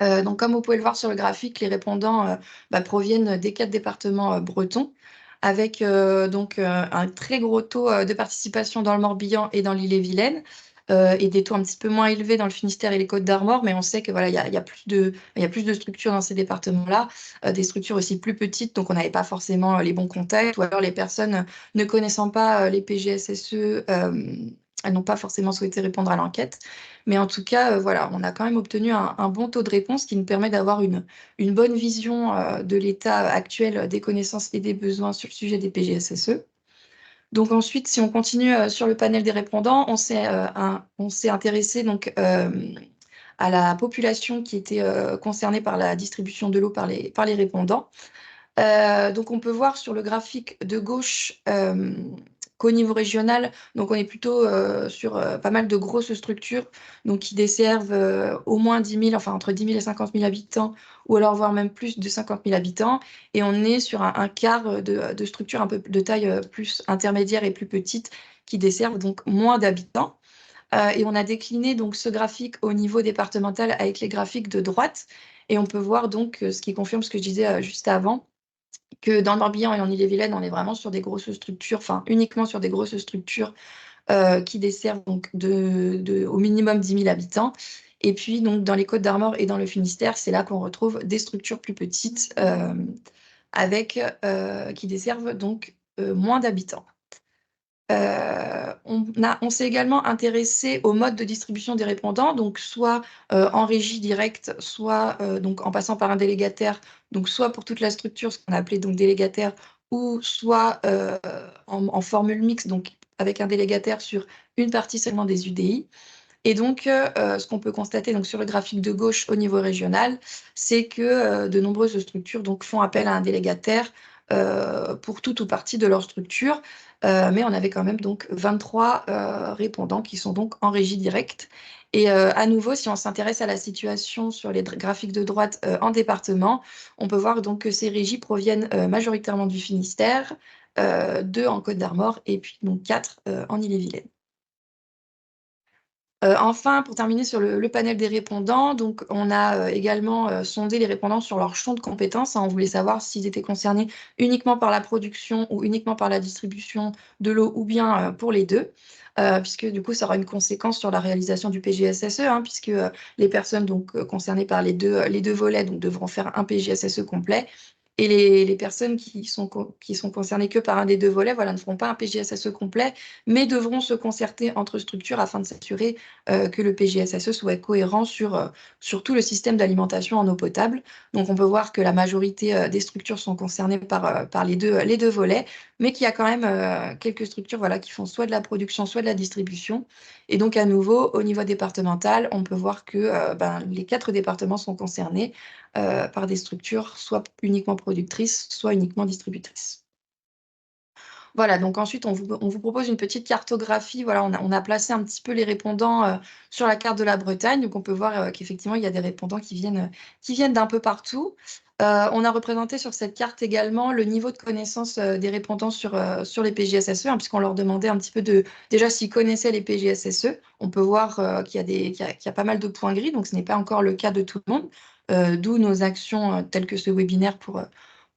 Donc, comme vous pouvez le voir sur le graphique, les répondants proviennent des 4 départements bretons, avec un très gros taux de participation dans le Morbihan et dans l'Ille-et-Vilaine, et des taux un petit peu moins élevés dans le Finistère et les Côtes-d'Armor, mais on sait que voilà, il y a plus de structures dans ces départements-là, des structures aussi plus petites, donc on n'avait pas forcément les bons contacts, ou alors les personnes ne connaissant pas les PGSSE, elles n'ont pas forcément souhaité répondre à l'enquête. Mais en tout cas, voilà, on a quand même obtenu un bon taux de réponse qui nous permet d'avoir une bonne vision de l'état actuel des connaissances et des besoins sur le sujet des PGSSE. Donc ensuite, si on continue sur le panel des répondants, on s'est intéressé donc à la population qui était concernée par la distribution de l'eau par les répondants. Donc on peut voir sur le graphique de gauche qu'au niveau régional, donc on est plutôt sur pas mal de grosses structures donc qui desservent au moins 10 000, enfin entre 10 000 et 50 000 habitants, ou alors voire même plus de 50 000 habitants. Et on est sur un quart de structures un peu de taille plus intermédiaire et plus petite qui desservent donc moins d'habitants. Et on a décliné donc ce graphique au niveau départemental avec les graphiques de droite. Et on peut voir donc ce qui confirme ce que je disais juste avant, que dans le Morbihan et en Ille-et-Vilaine, on est vraiment sur des grosses structures, enfin uniquement sur des grosses structures qui desservent donc au minimum 10 000 habitants. Et puis donc dans les Côtes-d'Armor et dans le Finistère, c'est là qu'on retrouve des structures plus petites qui desservent donc moins d'habitants. On s'est également intéressé au mode de distribution des répondants, donc soit en régie directe, soit donc en passant par un délégataire, donc soit pour toute la structure, ce qu'on a appelé donc délégataire, ou soit en formule mixte, donc avec un délégataire sur une partie seulement des UDI. Et donc, ce qu'on peut constater donc, sur le graphique de gauche au niveau régional, c'est que de nombreuses structures donc, font appel à un délégataire pour toute ou partie de leur structure. Mais on avait quand même donc 23 répondants qui sont donc en régie directe. Et à nouveau, si on s'intéresse à la situation sur les graphiques de droite en département, on peut voir donc que ces régies proviennent majoritairement du Finistère, 2 en Côte-d'Armor et puis donc 4 en Ille-et-Vilaine. Enfin, pour terminer sur le panel des répondants, donc on a également sondé les répondants sur leur champ de compétences, hein. On voulait savoir s'ils étaient concernés uniquement par la production ou uniquement par la distribution de l'eau ou bien pour les deux, puisque du coup ça aura une conséquence sur la réalisation du PGSSE, hein, puisque les personnes donc concernées par les deux volets donc, devront faire un PGSSE complet. Et les personnes qui sont concernées que par un des deux volets, voilà, ne feront pas un PGSSE complet, mais devront se concerter entre structures afin de s'assurer que le PGSSE soit cohérent sur tout le système d'alimentation en eau potable. Donc on peut voir que la majorité des structures sont concernées par les deux volets, mais qu'il y a quand même quelques structures voilà, qui font soit de la production, soit de la distribution. Et donc à nouveau, au niveau départemental, on peut voir que les 4 départements sont concernés par des structures soit uniquement productrices, soit uniquement distributrices. Voilà, donc ensuite, on vous propose une petite cartographie. Voilà, on a placé un petit peu les répondants sur la carte de la Bretagne. Donc, on peut voir qu'effectivement, il y a des répondants qui viennent d'un peu partout. On a représenté sur cette carte également le niveau de connaissance des répondants sur les PGSSE, hein, puisqu'on leur demandait un petit peu déjà s'ils connaissaient les PGSSE. On peut voir qu'il y a pas mal de points gris, donc ce n'est pas encore le cas de tout le monde, d'où nos actions telles que ce webinaire pour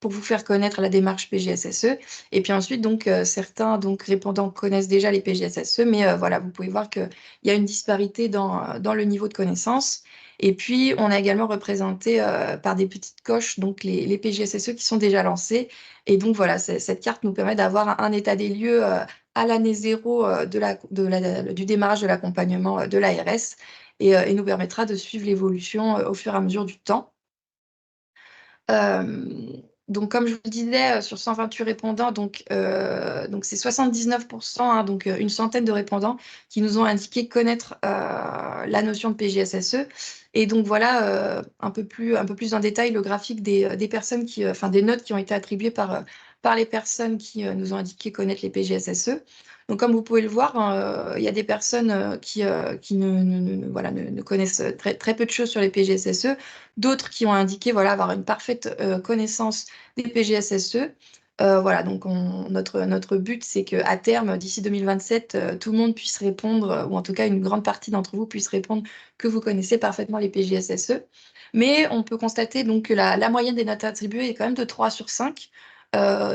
vous faire connaître la démarche PGSSE. Et puis ensuite, donc, certains répondants connaissent déjà les PGSSE, mais voilà, vous pouvez voir qu'il y a une disparité dans le niveau de connaissance. Et puis, on a également représenté par des petites coches donc les PGSSE qui sont déjà lancés. Et donc, voilà, cette carte nous permet d'avoir un état des lieux à l'année 0 du démarrage de l'accompagnement de l'ARS et nous permettra de suivre l'évolution au fur et à mesure du temps. Donc, comme je vous le disais, sur 128 répondants, donc c'est 79%, hein, donc une centaine de répondants qui nous ont indiqué connaître la notion de PGSSE. Et donc voilà, un peu plus en détail le graphique des personnes des notes qui ont été attribuées par les personnes qui nous ont indiqué connaître les PGSSE. Donc, comme vous pouvez le voir, il y a des personnes qui ne connaissent très, très peu de choses sur les PGSSE, d'autres qui ont indiqué avoir une parfaite connaissance des PGSSE. Voilà, donc notre but, c'est qu'à terme, d'ici 2027, tout le monde puisse répondre, ou en tout cas une grande partie d'entre vous puisse répondre que vous connaissez parfaitement les PGSSE. Mais on peut constater donc, que la moyenne des notes attribuées est quand même de 3 sur 5.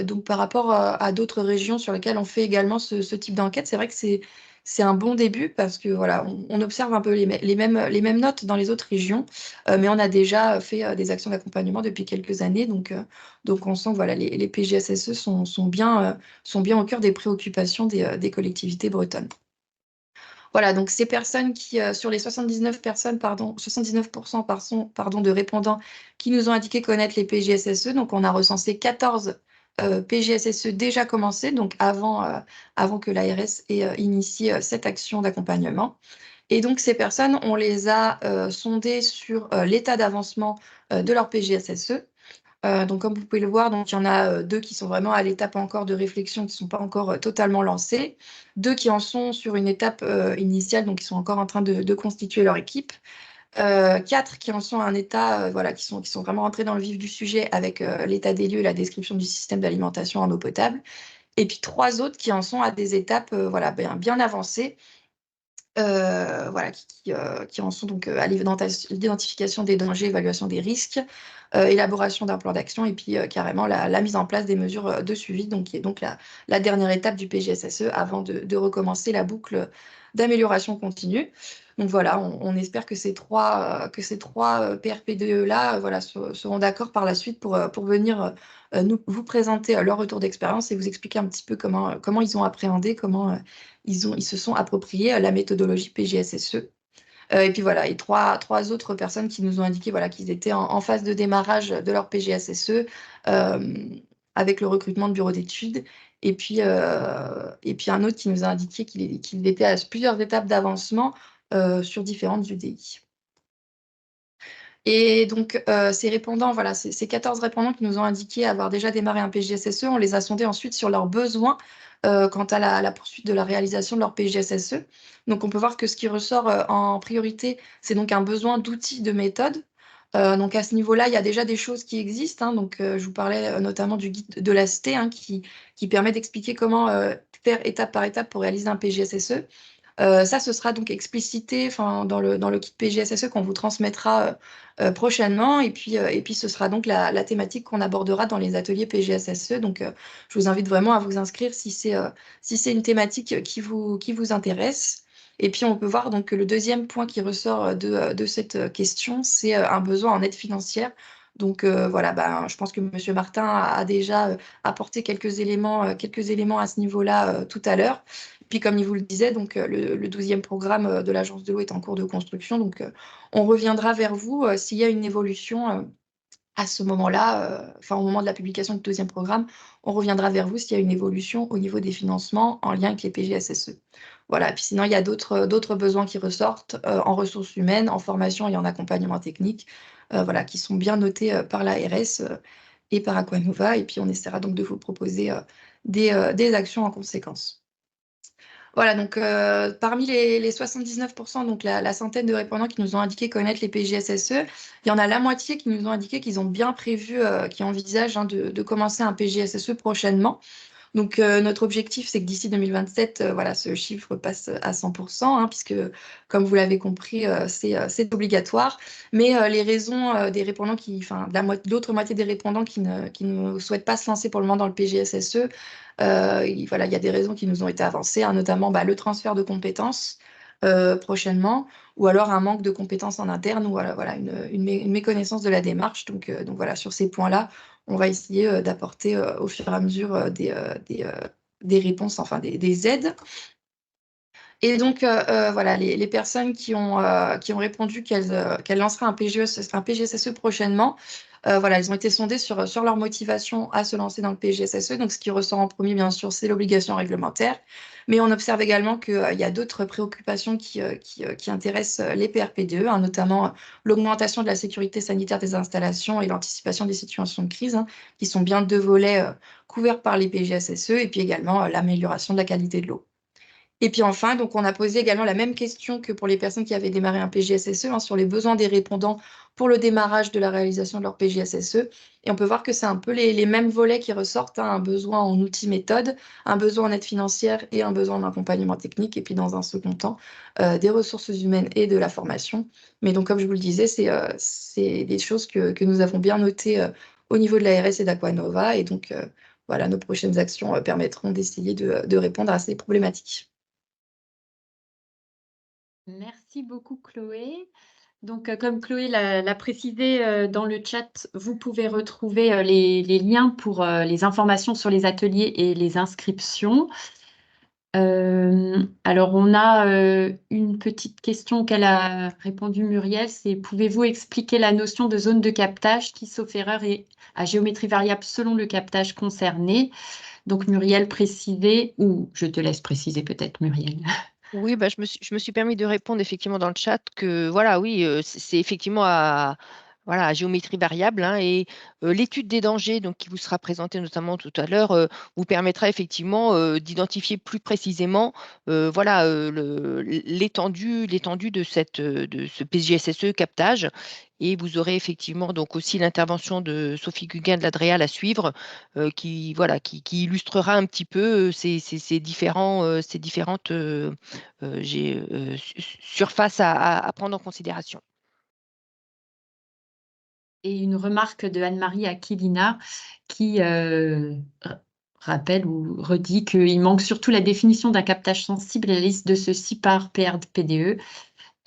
Donc par rapport à d'autres régions sur lesquelles on fait également ce type d'enquête, c'est vrai que c'est un bon début parce que voilà, on observe un peu les mêmes notes dans les autres régions, mais on a déjà fait des actions d'accompagnement depuis quelques années, donc on sent que voilà, les PGSSE sont bien au cœur des préoccupations des collectivités bretonnes. Voilà, donc ces personnes qui, sur les 79%, de répondants qui nous ont indiqué connaître les PGSSE, donc on a recensé 14 PGSSE déjà commencés, donc avant que l'ARS ait initié cette action d'accompagnement. Et donc ces personnes, on les a sondées sur l'état d'avancement de leur PGSSE. Donc, comme vous pouvez le voir, donc, il y en a 2 qui sont vraiment à l'étape encore de réflexion, qui ne sont pas encore totalement lancés. 2 qui en sont sur une étape initiale, donc qui sont encore en train de constituer leur équipe. 4 qui en sont à un état, qui sont vraiment entrés dans le vif du sujet avec l'état des lieux et la description du système d'alimentation en eau potable. et puis 3 autres qui en sont à des étapes voilà, bien avancées, voilà, qui en sont donc à l'identification des dangers, évaluation des risques, élaboration d'un plan d'action et puis carrément la mise en place des mesures de suivi, donc qui est donc la dernière étape du PGSSE avant de recommencer la boucle d'amélioration continue. Donc voilà, on espère que ces trois PRP2-là voilà, seront d'accord par la suite pour venir vous présenter leur retour d'expérience et vous expliquer un petit peu comment ils ont appréhendé, comment ils se sont appropriés la méthodologie PGSSE. Et puis voilà, et trois autres personnes qui nous ont indiqué voilà, qu'ils étaient en phase de démarrage de leur PGSSE avec le recrutement de bureaux d'études. Et puis un autre qui nous a indiqué qu'il était à plusieurs étapes d'avancement sur différentes UDI. Et donc, ces répondants, voilà, ces 14 répondants qui nous ont indiqué avoir déjà démarré un PGSSE, on les a sondés ensuite sur leurs besoins quant à la poursuite de la réalisation de leur PGSSE. Donc, on peut voir que ce qui ressort en priorité, c'est donc un besoin d'outils, de méthodes. Donc, à ce niveau-là, il y a déjà des choses qui existent, hein. Donc, je vous parlais notamment du guide de l'AST hein, qui permet d'expliquer comment faire étape par étape pour réaliser un PGSSE. Ça, ce sera donc explicité dans le kit PGSSE qu'on vous transmettra prochainement. Et puis, ce sera donc la thématique qu'on abordera dans les ateliers PGSSE. Donc, je vous invite vraiment à vous inscrire si c'est une thématique qui vous intéresse. Et puis, on peut voir donc que le deuxième point qui ressort de cette question, c'est un besoin en aide financière. Donc, voilà, je pense que M. Martin a déjà apporté quelques éléments à ce niveau-là tout à l'heure. Puis, comme il vous le disait, donc, le 12e programme de l'Agence de l'eau est en cours de construction. Donc, on reviendra vers vous s'il y a une évolution à ce moment-là, au moment de la publication du 2e programme, on reviendra vers vous s'il y a une évolution au niveau des financements en lien avec les PGSSE. Voilà. Puis sinon, il y a d'autres besoins qui ressortent en ressources humaines, en formation et en accompagnement technique, voilà, qui sont bien notés par l'ARS et par Aquanova. Et puis, on essaiera donc de vous proposer des actions en conséquence. Voilà, donc parmi les 79%, donc la centaine de répondants qui nous ont indiqué connaître les PGSSE, il y en a la moitié qui nous ont indiqué qu'ils ont bien prévu, qui envisagent hein, de commencer un PGSSE prochainement. Donc notre objectif, c'est que d'ici 2027, voilà, ce chiffre passe à 100%, hein, puisque comme vous l'avez compris, c'est obligatoire. Mais les raisons des répondants l'autre moitié des répondants qui ne souhaitent pas se lancer pour le moment dans le PGSSE, voilà, il y a des raisons qui nous ont été avancées, hein, notamment le transfert de compétences prochainement, ou alors un manque de compétences en interne, ou voilà, une méconnaissance de la démarche. Donc voilà, sur ces points-là, on va essayer d'apporter au fur et à mesure des réponses, enfin des aides. Et donc, voilà, les personnes qui ont répondu qu'elles lanceraient un PGSSE prochainement, voilà, elles ont été sondées sur leur motivation à se lancer dans le PGSSE. Donc, ce qui ressort en premier, bien sûr, c'est l'obligation réglementaire. Mais on observe également qu'il y a d'autres préoccupations qui intéressent les PRP2, hein, notamment l'augmentation de la sécurité sanitaire des installations et l'anticipation des situations de crise, hein, qui sont bien 2 volets couverts par les PGSSE, et puis également l'amélioration de la qualité de l'eau. Et puis enfin, donc on a posé également la même question que pour les personnes qui avaient démarré un PGSSE hein, sur les besoins des répondants pour le démarrage de la réalisation de leur PGSSE. Et on peut voir que c'est un peu les mêmes volets qui ressortent, hein, un besoin en outils méthodes, un besoin en aide financière et un besoin en accompagnement technique. Et puis dans un second temps, des ressources humaines et de la formation. Mais donc comme je vous le disais, c'est des choses que nous avons bien notées au niveau de l'ARS et d'Aquanova. Et donc voilà, nos prochaines actions permettront d'essayer de répondre à ces problématiques. Merci beaucoup, Chloé. Donc, comme Chloé l'a précisé dans le chat, vous pouvez retrouver les liens pour les informations sur les ateliers et les inscriptions. Alors, on a une petite question qu'elle a répondu, Muriel, c'est pouvez-vous expliquer la notion de zone de captage qui, sauf erreur, est à géométrie variable selon le captage concerné? Donc, Muriel précisait, ou je te laisse préciser peut-être, Muriel. Oui, je me suis permis de répondre effectivement dans le chat que voilà, oui, c'est effectivement voilà, à géométrie variable, hein, et l'étude des dangers, donc, qui vous sera présentée notamment tout à l'heure, vous permettra effectivement d'identifier plus précisément voilà, l'étendue de ce PJSSE captage. Et vous aurez effectivement donc aussi l'intervention de Sophie Guguin de l'Adréal à suivre, voilà, qui illustrera un petit peu ces différentes surfaces à prendre en considération. Et une remarque de Anne-Marie Aquilina qui rappelle ou redit qu'il manque surtout la définition d'un captage sensible et la liste de ceux-ci par PRPDE.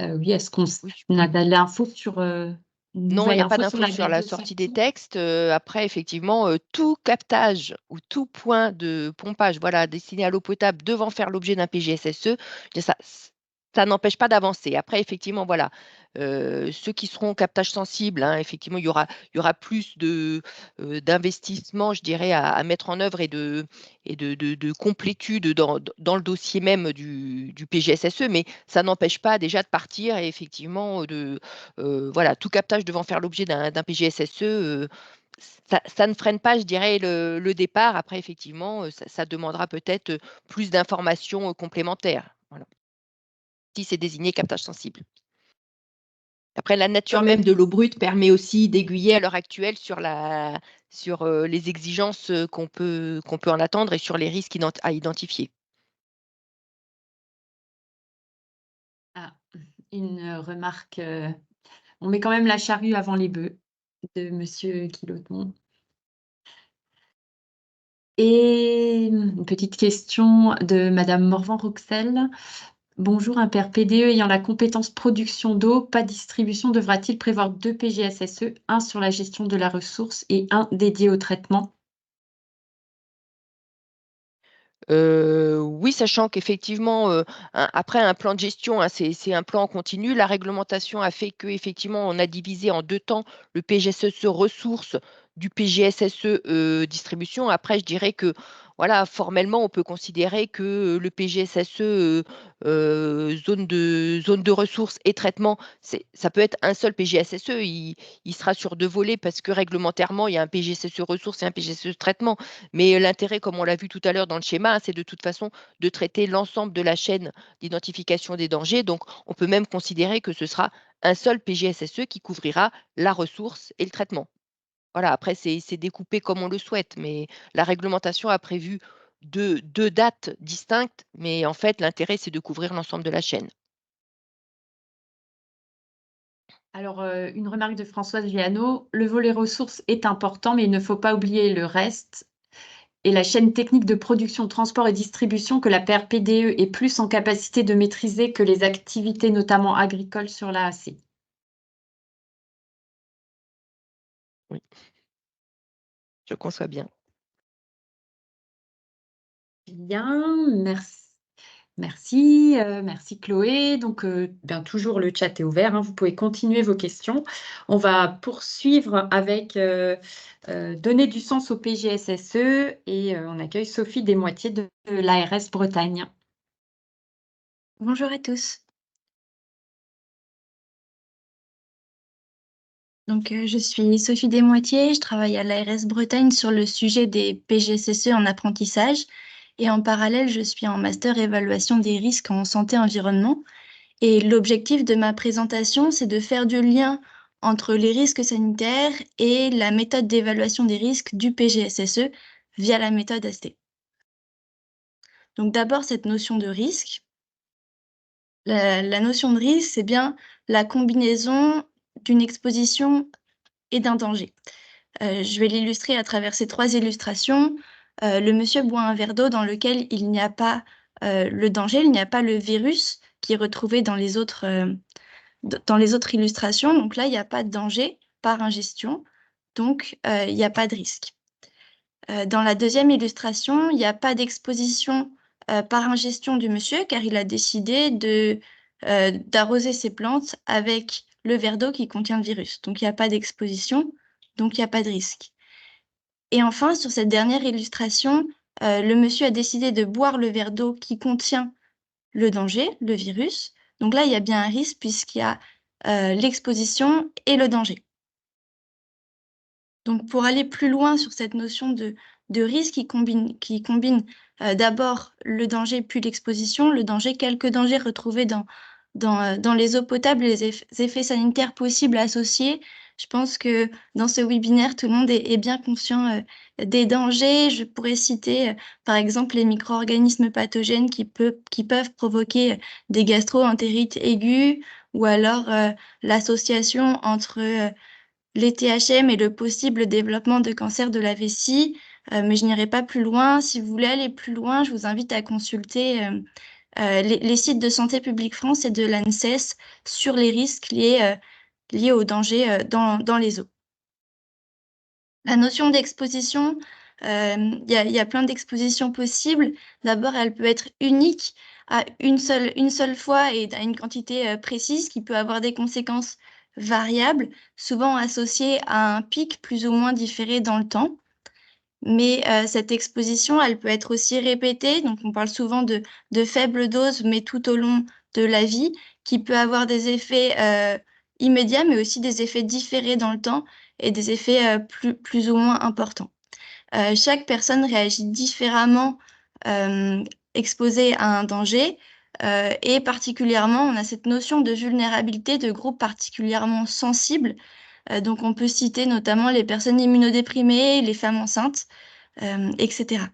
Oui, est-ce qu'on Oui. a de l'info sur une Non, il n'y nouvelle a pas info sur d'info la sur date la de sortie des sortie? textes. Après, effectivement, tout captage ou tout point de pompage, voilà, destiné à l'eau potable devant faire l'objet d'un PGSSE, bien ça n'empêche pas d'avancer. Après, effectivement, voilà, ceux qui seront captage sensible, hein, effectivement, il y aura plus d'investissement, je dirais, à mettre en œuvre et de complétude dans le dossier même du PGSSE, mais ça n'empêche pas déjà de partir et effectivement voilà, tout captage devant faire l'objet d'un PGSSE, ça ne freine pas, je dirais, le départ. Après, effectivement, ça demandera peut-être plus d'informations complémentaires. Voilà. Si c'est désigné captage sensible. Après, la nature même de l'eau brute permet aussi d'aiguiller à l'heure actuelle sur les exigences qu'on peut en attendre et sur les risques à identifier. Ah, une remarque. On met quand même la charrue avant les bœufs de Monsieur Kiloton. Et une petite question de Madame Morvan-Roxel. Bonjour, un père PDE ayant la compétence production d'eau, pas distribution, devra-t-il prévoir 2 PGSSE, un sur la gestion de la ressource et un dédié au traitement? Oui, sachant qu'effectivement, après un plan de gestion, hein, c'est un plan en continu. La réglementation a fait qu'effectivement, on a divisé en 2 temps le PGSSE ressources du PGSSE, distribution. Après, je dirais que, voilà, formellement, on peut considérer que le PGSSE, zone de ressources et traitement, ça peut être un seul PGSSE. Il sera sur 2 volets parce que réglementairement, il y a un PGSSE ressources et un PGSSE traitement. Mais l'intérêt, comme on l'a vu tout à l'heure dans le schéma, hein, c'est de toute façon de traiter l'ensemble de la chaîne d'identification des dangers. Donc, on peut même considérer que ce sera un seul PGSSE qui couvrira la ressource et le traitement. Voilà, après, c'est découpé comme on le souhaite, mais la réglementation a prévu deux dates distinctes, mais en fait, l'intérêt, c'est de couvrir l'ensemble de la chaîne. Alors, une remarque de Françoise Viano, le volet ressources est important, mais il ne faut pas oublier le reste et la chaîne technique de production, transport et distribution que la PRPDE est plus en capacité de maîtriser que les activités, notamment agricoles, sur l'AAC. Oui, je conçois bien. Bien, merci. Merci Chloé. Donc, bien, toujours le chat est ouvert, hein, vous pouvez continuer vos questions. On va poursuivre avec donner du sens au PGSSE et on accueille Sophie Desmoitiers de l'ARS Bretagne. Bonjour à tous. Donc, je suis Sophie Desmoitiers, je travaille à l'ARS Bretagne sur le sujet des PGSSE en apprentissage et en parallèle, je suis en master évaluation des risques en santé-environnement. Et l'objectif de ma présentation, c'est de faire du lien entre les risques sanitaires et la méthode d'évaluation des risques du PGSSE via la méthode AST. Donc d'abord, cette notion de risque. La notion de risque, c'est bien la combinaison d'une exposition et d'un danger. Je vais l'illustrer à travers ces 3 illustrations. Le monsieur boit un verre d'eau dans lequel il n'y a pas le danger, il n'y a pas le virus qui est retrouvé dans les autres illustrations. Donc là, il n'y a pas de danger par ingestion, donc il n'y a pas de risque. Dans la deuxième illustration, il n'y a pas d'exposition par ingestion du monsieur, car il a décidé d'arroser ses plantes avec le verre d'eau qui contient le virus. Donc il n'y a pas d'exposition, donc il n'y a pas de risque. Et enfin, sur cette dernière illustration, le monsieur a décidé de boire le verre d'eau qui contient le danger, le virus. Donc là, il y a bien un risque puisqu'il y a l'exposition et le danger. Donc, pour aller plus loin sur cette notion de risque qui combine d'abord le danger puis l'exposition, le danger, quelques dangers retrouvés dans les eaux potables, les effets sanitaires possibles associés. Je pense que dans ce webinaire, tout le monde est bien conscient des dangers. Je pourrais citer, par exemple, les micro-organismes pathogènes qui peuvent provoquer des gastro-entérites aigus, ou alors l'association entre les THM et le possible développement de cancer de la vessie. Mais je n'irai pas plus loin. Si vous voulez aller plus loin, je vous invite à consulter les sites de Santé publique France et de l'ANSES sur les risques liés aux dangers dans les eaux. La notion d'exposition, il y a plein d'expositions possibles. D'abord, elle peut être unique à une seule fois et à une quantité précise qui peut avoir des conséquences variables, souvent associées à un pic plus ou moins différé dans le temps. Mais cette exposition, elle peut être aussi répétée. Donc, on parle souvent de faibles doses, mais tout au long de la vie, qui peut avoir des effets immédiats, mais aussi des effets différés dans le temps et des effets plus ou moins importants. Chaque personne réagit différemment exposée à un danger. Et particulièrement, on a cette notion de vulnérabilité de groupes particulièrement sensibles. Donc, on peut citer notamment les personnes immunodéprimées, les femmes enceintes, etc.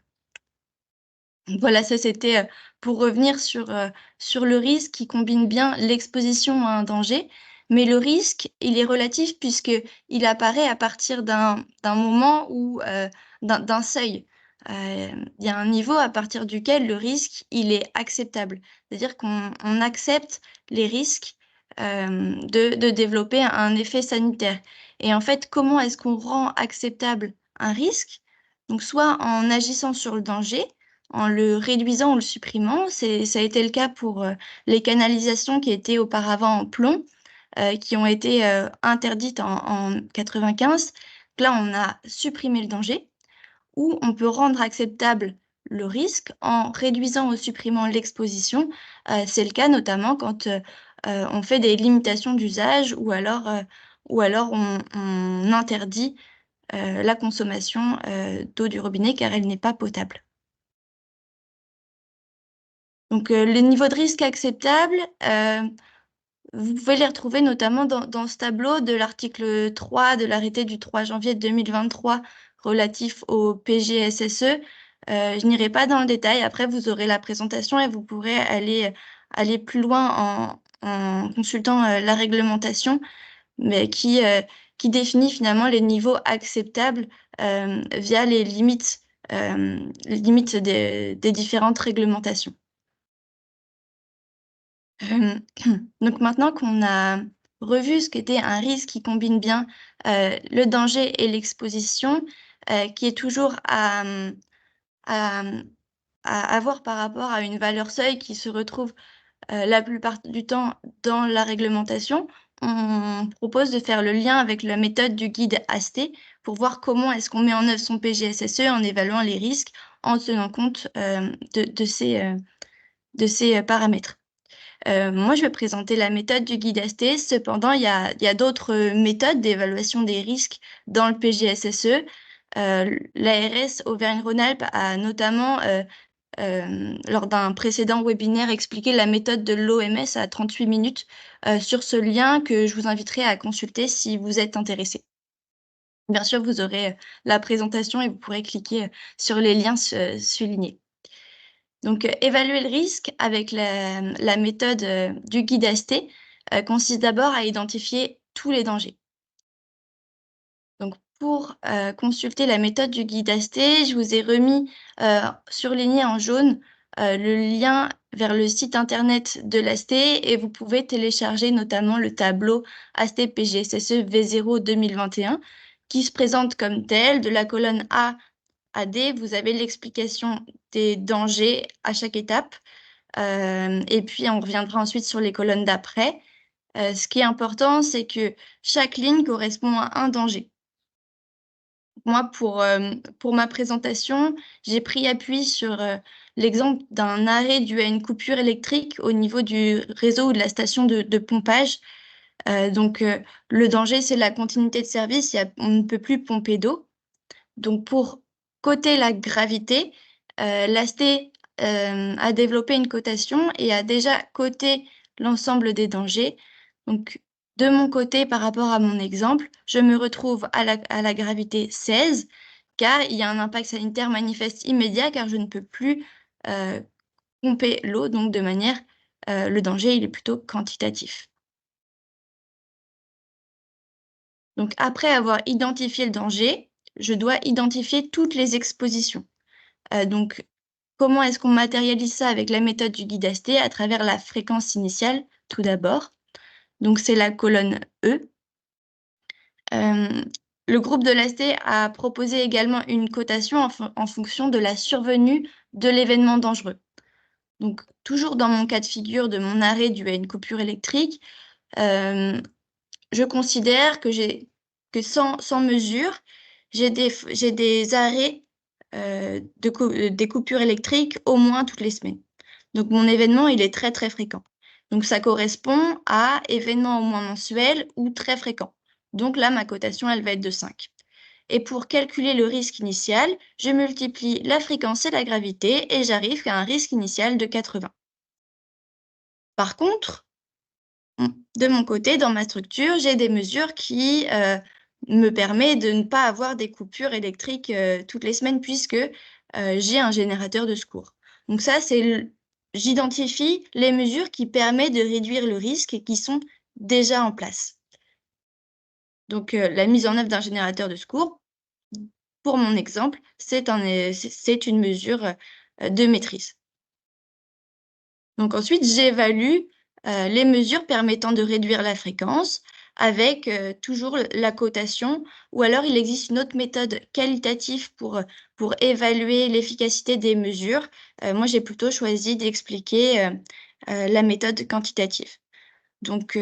Voilà, ça c'était pour revenir sur le risque qui combine bien l'exposition à un danger. Mais le risque, il est relatif puisqu'il apparaît à partir d'un moment ou d'un seuil. Il y a un niveau à partir duquel le risque, il est acceptable. C'est-à-dire qu'on accepte les risques de développer un effet sanitaire. Et en fait, comment est-ce qu'on rend acceptable un risque? Donc, soit en agissant sur le danger, en le réduisant ou le supprimant. Ça a été le cas pour les canalisations qui étaient auparavant en plomb, qui ont été interdites en 95. Là, on a supprimé le danger. Ou on peut rendre acceptable le risque en réduisant ou supprimant l'exposition. C'est le cas notamment quand on fait des limitations d'usage ou alors on interdit la consommation d'eau du robinet car elle n'est pas potable. Donc, les niveaux de risque acceptables, vous pouvez les retrouver notamment dans ce tableau de l'article 3 de l'arrêté du 3 janvier 2023 relatif au PGSSE. Je n'irai pas dans le détail. Après, vous aurez la présentation et vous pourrez aller plus loin en consultant la réglementation, mais qui définit finalement les niveaux acceptables via les limites des différentes réglementations. Donc maintenant qu'on a revu ce qu'était un risque qui combine bien le danger et l'exposition, qui est toujours à avoir par rapport à une valeur seuil qui se retrouve la plupart du temps dans la réglementation, on propose de faire le lien avec la méthode du guide ASTE pour voir comment est-ce qu'on met en œuvre son PGSSE en évaluant les risques en tenant compte de ces paramètres. Moi, je vais présenter la méthode du guide ASTE. Cependant, il y a d'autres méthodes d'évaluation des risques dans le PGSSE. L'ARS Auvergne-Rhône-Alpes a notamment, lors d'un précédent webinaire, expliqué la méthode de l'OMS à 38 minutes sur ce lien que je vous inviterai à consulter si vous êtes intéressé. Bien sûr, vous aurez la présentation et vous pourrez cliquer sur les liens soulignés. Donc, évaluer le risque avec la méthode du guide ASTE consiste d'abord à identifier tous les dangers. Donc, pour consulter la méthode du guide ASTE, je vous ai remis surligné en jaune le lien vers le site internet de l'ASTE et vous pouvez télécharger notamment le tableau ASTE PGSSE V0 2021 qui se présente comme tel. De la colonne A à D, vous avez l'explication des dangers à chaque étape. Et puis, on reviendra ensuite sur les colonnes d'après. Ce qui est important, c'est que chaque ligne correspond à un danger. Moi, pour ma présentation, j'ai pris appui sur l'exemple d'un arrêt dû à une coupure électrique au niveau du réseau ou de la station de pompage. Le danger, c'est la continuité de service, on ne peut plus pomper d'eau. Donc, pour coter la gravité, l'ASTE a développé une cotation et a déjà coté l'ensemble des dangers. Donc, de mon côté, par rapport à mon exemple, je me retrouve à la gravité 16, car il y a un impact sanitaire manifeste immédiat, car je ne peux plus pomper l'eau, donc de manière, le danger, il est plutôt quantitatif. Donc, après avoir identifié le danger, je dois identifier toutes les expositions. Donc, comment est-ce qu'on matérialise ça avec la méthode du guide ASTE? À travers la fréquence initiale, tout d'abord. Donc, c'est la colonne E. Le groupe de l'ASTE a proposé également une cotation en fonction de la survenue de l'événement dangereux. Donc, toujours dans mon cas de figure de mon arrêt dû à une coupure électrique, je considère que sans mesure, j'ai des arrêts des coupures électriques au moins toutes les semaines. Donc, mon événement, il est très, très fréquent. Donc, ça correspond à événement au moins mensuel ou très fréquent. Donc là, ma cotation, elle va être de 5. Et pour calculer le risque initial, je multiplie la fréquence et la gravité et j'arrive à un risque initial de 80. Par contre, de mon côté, dans ma structure, j'ai des mesures qui me permettent de ne pas avoir des coupures électriques toutes les semaines puisque j'ai un générateur de secours. Donc ça, j'identifie les mesures qui permettent de réduire le risque et qui sont déjà en place. Donc la mise en œuvre d'un générateur de secours, pour mon exemple, c'est une mesure de maîtrise. Donc ensuite, j'évalue les mesures permettant de réduire la fréquence avec toujours la cotation, ou alors il existe une autre méthode qualitative pour évaluer l'efficacité des mesures. Moi, j'ai plutôt choisi d'expliquer la méthode quantitative. Donc,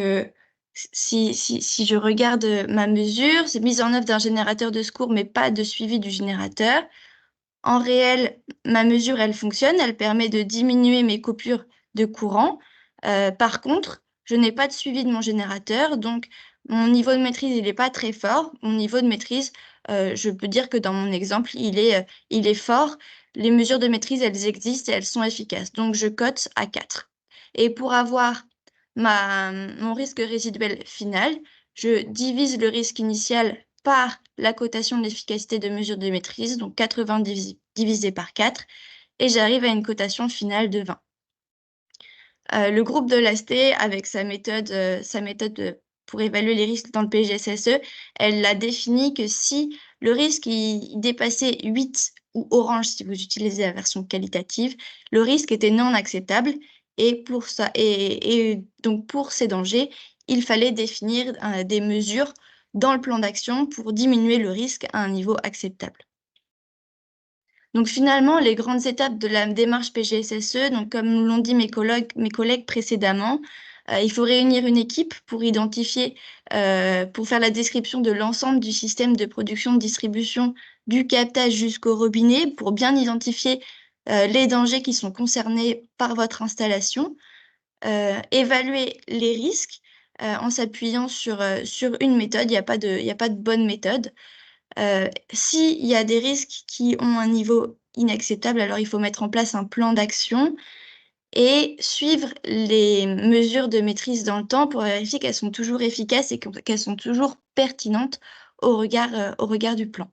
si je regarde ma mesure, c'est mise en œuvre d'un générateur de secours, mais pas de suivi du générateur. En réel, ma mesure, elle fonctionne, elle permet de diminuer mes coupures de courant. Par contre, je n'ai pas de suivi de mon générateur, donc mon niveau de maîtrise, il n'est pas très fort. Mon niveau de maîtrise, je peux dire que dans mon exemple, il est fort. Les mesures de maîtrise, elles existent et elles sont efficaces. Donc, je cote à 4. Et pour avoir mon risque résiduel final, je divise le risque initial par la cotation de l'efficacité de mesure de maîtrise, donc 80 divisé par 4, et j'arrive à une cotation finale de 20. Le groupe de l'ASTE, avec sa méthode pour évaluer les risques dans le PGSSE, elle a défini que si le risque il dépassait 8 ou orange si vous utilisez la version qualitative, le risque était non acceptable et donc pour ces dangers, il fallait définir des mesures dans le plan d'action pour diminuer le risque à un niveau acceptable. Donc finalement, les grandes étapes de la démarche PGSSE, donc comme l'ont dit mes collègues précédemment, il faut réunir une équipe pour identifier, pour faire la description de l'ensemble du système de production-distribution du captage jusqu'au robinet, pour bien identifier les dangers qui sont concernés par votre installation, évaluer les risques en s'appuyant sur une méthode. Il n'y a pas de bonne méthode. S'il y a des risques qui ont un niveau inacceptable, alors il faut mettre en place un plan d'action et suivre les mesures de maîtrise dans le temps pour vérifier qu'elles sont toujours efficaces et qu'elles sont toujours pertinentes au regard du plan.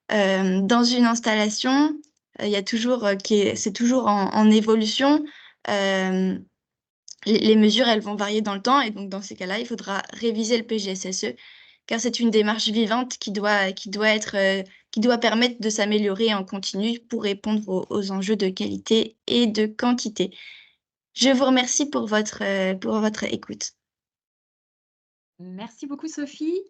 Dans une installation, c'est toujours en évolution. Les mesures, elles vont varier dans le temps et donc dans ces cas-là, il faudra réviser le PGSSE car c'est une démarche vivante qui doit permettre de s'améliorer en continu pour répondre aux enjeux de qualité et de quantité. Je vous remercie pour votre écoute. Merci beaucoup, Sophie.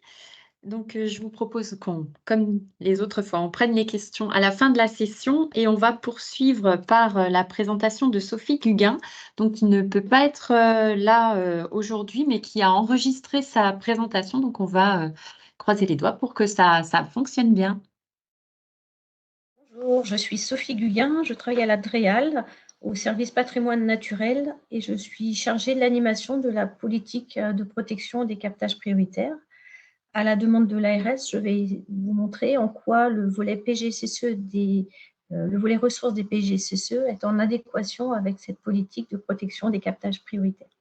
Donc, je vous propose comme les autres fois, on prenne les questions à la fin de la session et on va poursuivre par la présentation de Sophie Guguin, donc qui ne peut pas être là aujourd'hui, mais qui a enregistré sa présentation. Donc, on va croiser les doigts pour que ça fonctionne bien. Bonjour, je suis Sophie Guguin, je travaille à la DREAL au service patrimoine naturel et je suis chargée de l'animation de la politique de protection des captages prioritaires. À la demande de l'ARS, je vais vous montrer en quoi le volet PGCCE le volet ressources des PGCCE est en adéquation avec cette politique de protection des captages prioritaires.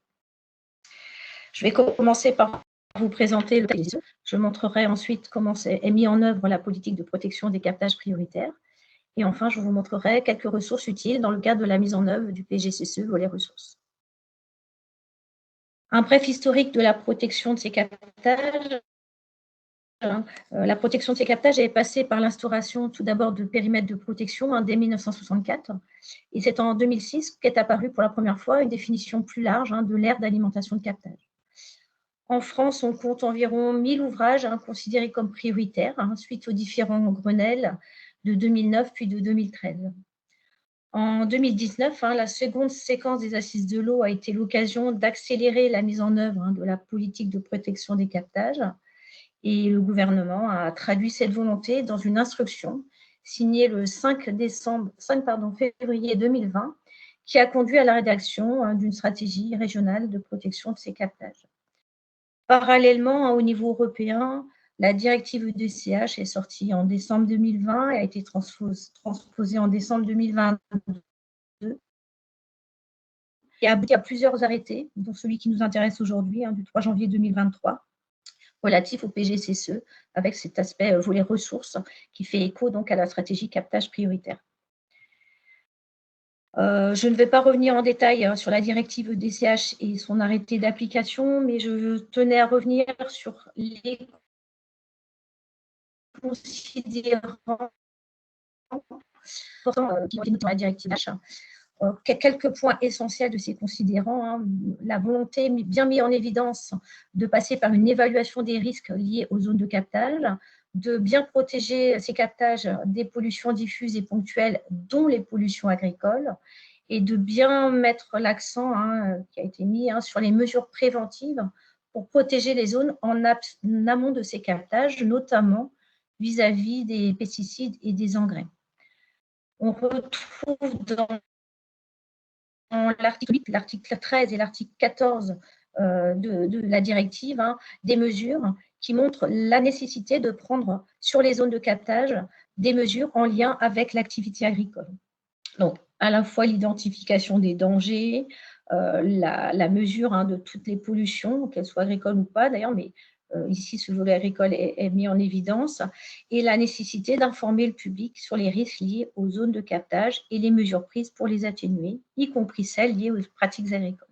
Je vais commencer par vous présenter le PGCCE. Je montrerai ensuite comment est mis en œuvre la politique de protection des captages prioritaires. Et enfin, je vous montrerai quelques ressources utiles dans le cadre de la mise en œuvre du PGCCE volet ressources. Un bref historique de la protection de ces captages. La protection de ces captages est passée par l'instauration tout d'abord de périmètres de protection dès 1964. Et c'est en 2006 qu'est apparue pour la première fois une définition plus large de l'aire d'alimentation de captage. En France, on compte environ 1000 ouvrages considérés comme prioritaires suite aux différents Grenelles de 2009 puis de 2013. En 2019, la seconde séquence des Assises de l'eau a été l'occasion d'accélérer la mise en œuvre de la politique de protection des captages et le gouvernement a traduit cette volonté dans une instruction signée le 5 février 2020 qui a conduit à la rédaction d'une stratégie régionale de protection de ces captages. Parallèlement, au niveau européen, la directive EDCH est sortie en décembre 2020 et a été transposée en décembre 2022 et a abouti à plusieurs arrêtés, dont celui qui nous intéresse aujourd'hui, du 3 janvier 2023, relatif au PGCCE, avec cet aspect volet ressources qui fait écho donc à la stratégie captage prioritaire. Je ne vais pas revenir en détail sur la directive EDCH et son arrêté d'application, mais je tenais à revenir sur les considérants qui ont été dans la directive H. Quelques points essentiels de ces considérants. La volonté bien mise en évidence de passer par une évaluation des risques liés aux zones de captage, de bien protéger ces captages des pollutions diffuses et ponctuelles, dont les pollutions agricoles, et de bien mettre l'accent qui a été mis sur les mesures préventives pour protéger les zones en amont de ces captages, notamment vis-à-vis des pesticides et des engrais. On retrouve dans l'article 8, l'article 13 et l'article 14 de la directive des mesures qui montrent la nécessité de prendre sur les zones de captage des mesures en lien avec l'activité agricole. Donc, à la fois l'identification des dangers, la mesure de toutes les pollutions, qu'elles soient agricoles ou pas d'ailleurs, mais ici ce volet agricole est mis en évidence, et la nécessité d'informer le public sur les risques liés aux zones de captage et les mesures prises pour les atténuer, y compris celles liées aux pratiques agricoles.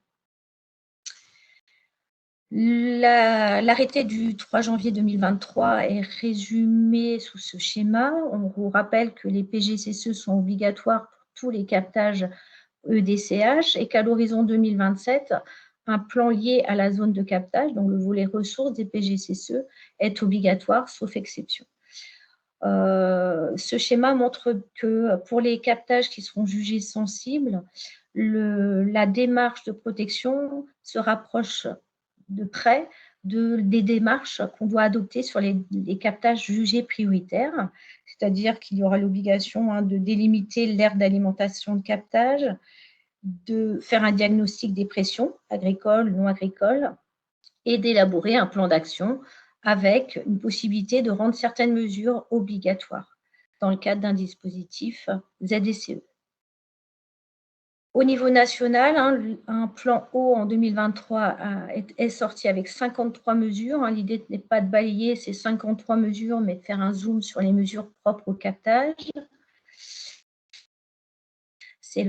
L'arrêté du 3 janvier 2023 est résumé sous ce schéma. On vous rappelle que les PGCCE sont obligatoires pour tous les captages EDCH et qu'à l'horizon 2027, un plan lié à la zone de captage, donc le volet ressources des PGCCE, est obligatoire, sauf exception. Ce schéma montre que pour les captages qui seront jugés sensibles, la démarche de protection se rapproche de près des démarches qu'on doit adopter sur les captages jugés prioritaires, c'est-à-dire qu'il y aura l'obligation de délimiter l'aire d'alimentation de captage, de faire un diagnostic des pressions agricoles, non agricoles, et d'élaborer un plan d'action avec une possibilité de rendre certaines mesures obligatoires dans le cadre d'un dispositif ZDCE. Au niveau national, un plan eau en 2023 est sorti avec 53 mesures. L'idée n'est pas de balayer ces 53 mesures, mais de faire un zoom sur les mesures propres au captage. C'est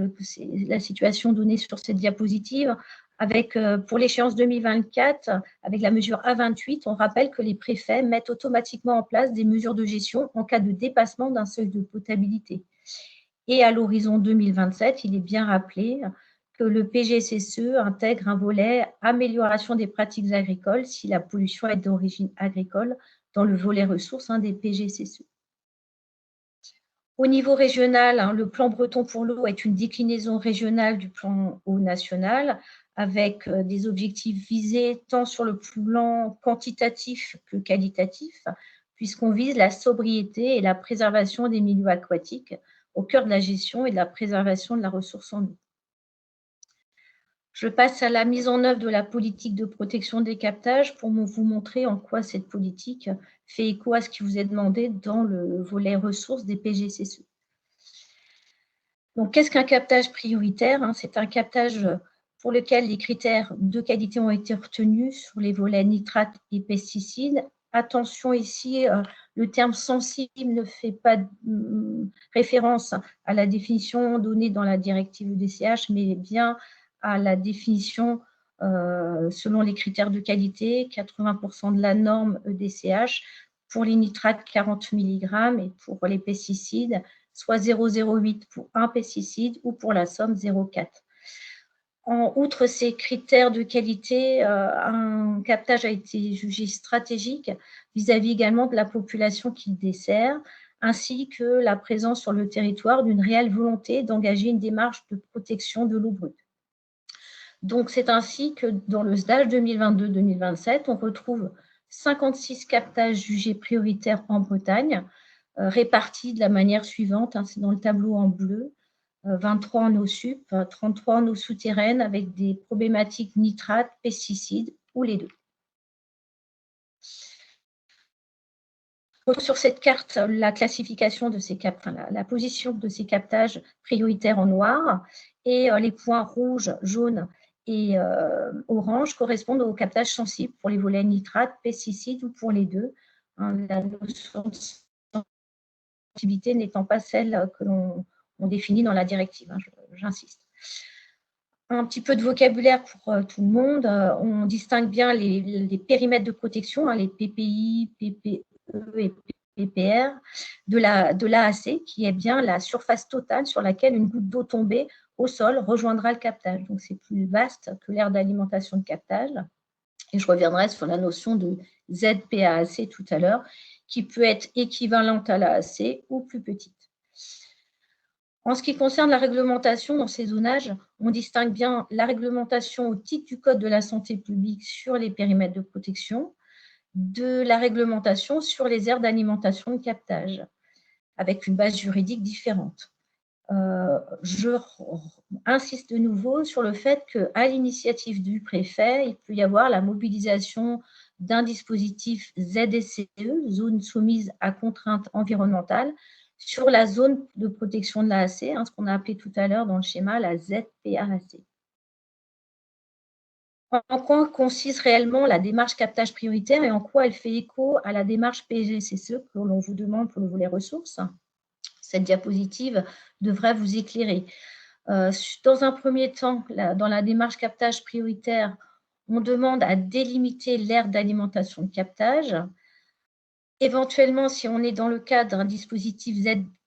la situation donnée sur cette diapositive. Avec, pour l'échéance 2024, avec la mesure A28, on rappelle que les préfets mettent automatiquement en place des mesures de gestion en cas de dépassement d'un seuil de potabilité. Et à l'horizon 2027, il est bien rappelé que le PGCCE intègre un volet amélioration des pratiques agricoles si la pollution est d'origine agricole dans le volet ressources des PGCCE. Au niveau régional, le plan breton pour l'eau est une déclinaison régionale du plan eau national avec des objectifs visés tant sur le plan quantitatif que qualitatif, puisqu'on vise la sobriété et la préservation des milieux aquatiques au cœur de la gestion et de la préservation de la ressource en eau. Je passe à la mise en œuvre de la politique de protection des captages pour vous montrer en quoi cette politique fait écho à ce qui vous est demandé dans le volet ressources des PGCSE. Donc, qu'est-ce qu'un captage prioritaire? C'est un captage pour lequel les critères de qualité ont été retenus sur les volets nitrates et pesticides. Attention ici, le terme sensible ne fait pas référence à la définition donnée dans la directive EDCH, mais bien à la définition selon les critères de qualité, 80% de la norme EDCH, pour les nitrates 40 mg et pour les pesticides, soit 0,08 pour un pesticide ou pour la somme 0,4. Outre ces critères de qualité, un captage a été jugé stratégique vis-à-vis également de la population qu'il dessert, ainsi que la présence sur le territoire d'une réelle volonté d'engager une démarche de protection de l'eau brute. Donc, c'est ainsi que dans le SDAGE 2022-2027, on retrouve 56 captages jugés prioritaires en Bretagne, répartis de la manière suivante, c'est dans le tableau en bleu, 23 en eau sup, 33 en eau souterraine avec des problématiques nitrates, pesticides ou les deux. Sur cette carte, la classification de ces captages, la position de ces captages prioritaires en noir et les points rouges, jaunes et orange correspondent aux captages sensibles pour les volets nitrates, pesticides ou pour les deux. La notion de sensibilité n'étant pas celle que l'on définit dans la directive, j'insiste. Un petit peu de vocabulaire pour tout le monde. On distingue bien les périmètres de protection, les PPI, PPE et PPR, de l'AAC, qui est bien la surface totale sur laquelle une goutte d'eau tombée au sol rejoindra le captage. Donc, c'est plus vaste que l'aire d'alimentation de captage. Et je reviendrai sur la notion de ZPAAC tout à l'heure, qui peut être équivalente à l'AAC ou plus petite. En ce qui concerne la réglementation dans ces zonages, on distingue bien la réglementation au titre du Code de la santé publique sur les périmètres de protection, de la réglementation sur les aires d'alimentation de captage, avec une base juridique différente. Je insiste de nouveau sur le fait qu'à l'initiative du préfet, il peut y avoir la mobilisation d'un dispositif ZSCE, zone soumise à contraintes environnementales, sur la zone de protection de l'AAC, ce qu'on a appelé tout à l'heure dans le schéma la ZPAAC. En quoi consiste réellement la démarche captage prioritaire et en quoi elle fait écho à la démarche PGCSE que l'on vous demande pour le volet ressources? Cette diapositive devrait vous éclairer. Dans un premier temps, dans la démarche captage prioritaire, on demande à délimiter l'aire d'alimentation de captage. Éventuellement, si on est dans le cadre d'un dispositif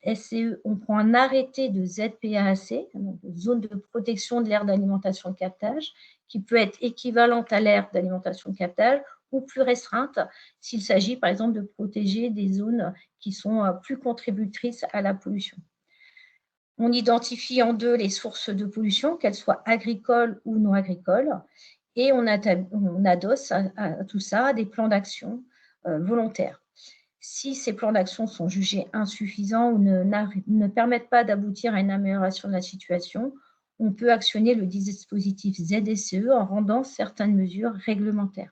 ZSCE, on prend un arrêté de ZPAAC, donc zone de protection de l'aire d'alimentation de captage, qui peut être équivalente à l'aire d'alimentation de captage ou plus restreinte s'il s'agit par exemple de protéger des zones qui sont plus contributrices à la pollution. On identifie en deux les sources de pollution, qu'elles soient agricoles ou non agricoles, et on adosse à tout ça des plans d'action volontaires. Si ces plans d'action sont jugés insuffisants ou ne permettent pas d'aboutir à une amélioration de la situation, on peut actionner le dispositif ZSCE en rendant certaines mesures réglementaires.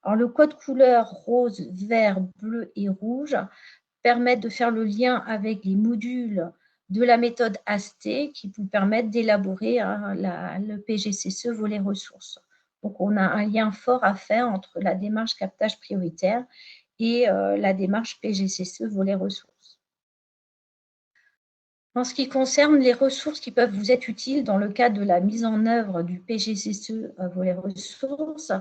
Alors, le code couleur rose, vert, bleu et rouge permettent de faire le lien avec les modules de la méthode AST qui vous permettent d'élaborer le PGCSE volet ressources. Donc, on a un lien fort à faire entre la démarche captage prioritaire et la démarche PGCSE volet ressources. En ce qui concerne les ressources qui peuvent vous être utiles dans le cadre de la mise en œuvre du PGCSE volet ressources,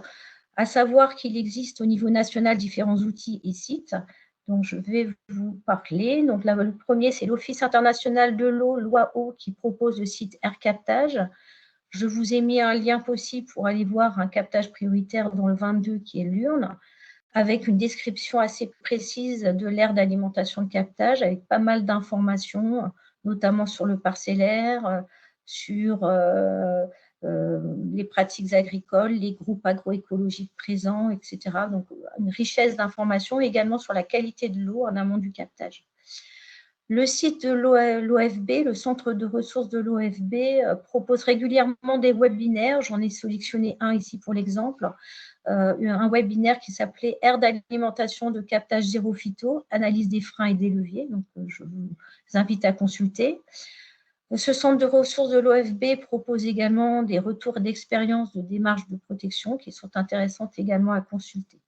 à savoir qu'il existe au niveau national différents outils et sites dont je vais vous parler. Donc, le premier, c'est l'Office international de l'eau, loi eau, qui propose le site Air Captage. Je vous ai mis un lien possible pour aller voir un captage prioritaire dans le 22 qui est l'urne, avec une description assez précise de l'aire d'alimentation de captage, avec pas mal d'informations, notamment sur le parcellaire, sur les pratiques agricoles, les groupes agroécologiques présents, etc. Donc, une richesse d'informations également sur la qualité de l'eau en amont du captage. Le site de l'OFB, le centre de ressources de l'OFB, propose régulièrement des webinaires. J'en ai sélectionné un ici pour l'exemple. Un webinaire qui s'appelait Aire d'alimentation de captage zéro phyto, analyse des freins et des leviers. Donc, je vous invite à consulter. Ce centre de ressources de l'OFB propose également des retours d'expérience de démarches de protection qui sont intéressantes également à consulter.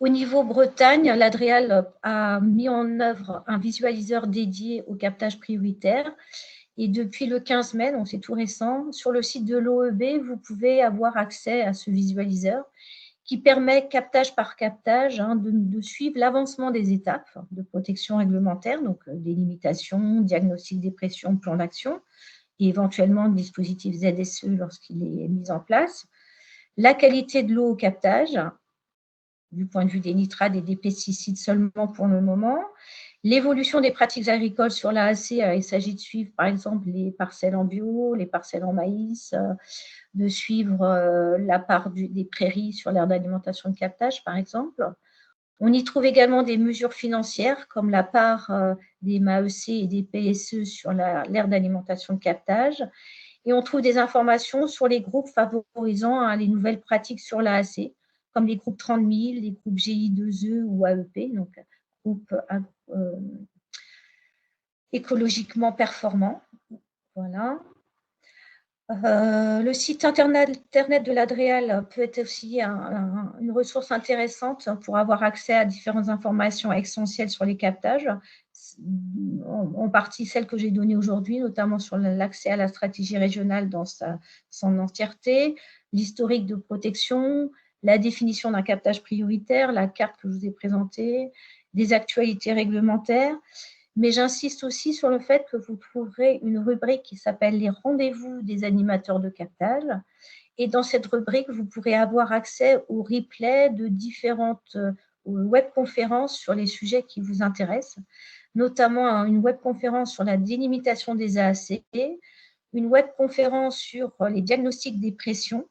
Au niveau Bretagne, l'Adréal a mis en œuvre un visualiseur dédié au captage prioritaire. Et depuis le 15 mai, donc c'est tout récent, sur le site de l'OEB, vous pouvez avoir accès à ce visualiseur qui permet, captage par captage, de suivre l'avancement des étapes de protection réglementaire, donc des limitations, diagnostic des pressions, plan d'action, et éventuellement le dispositif ZSE lorsqu'il est mis en place, la qualité de l'eau au captage, du point de vue des nitrates et des pesticides seulement pour le moment. L'évolution des pratiques agricoles sur l'AAC, il s'agit de suivre par exemple les parcelles en bio, les parcelles en maïs, de suivre la part des prairies sur l'aire d'alimentation de captage par exemple. On y trouve également des mesures financières comme la part des MAEC et des PSE sur l'aire d'alimentation de captage. Et on trouve des informations sur les groupes favorisant les nouvelles pratiques sur l'AAC, comme les groupes 30 000, les groupes GI2E ou AEP, donc groupes écologiquement performants. Voilà. Le site internet de l'Adréal peut être aussi une ressource intéressante pour avoir accès à différentes informations essentielles sur les captages, en partie celles que j'ai données aujourd'hui, notamment sur l'accès à la stratégie régionale dans son entièreté, l'historique de protection, la définition d'un captage prioritaire, la carte que je vous ai présentée, des actualités réglementaires. Mais j'insiste aussi sur le fait que vous trouverez une rubrique qui s'appelle les rendez-vous des animateurs de captage. Et dans cette rubrique, vous pourrez avoir accès au replay de différentes webconférences sur les sujets qui vous intéressent, notamment une webconférence sur la délimitation des AAC, une webconférence sur les diagnostics des pressions.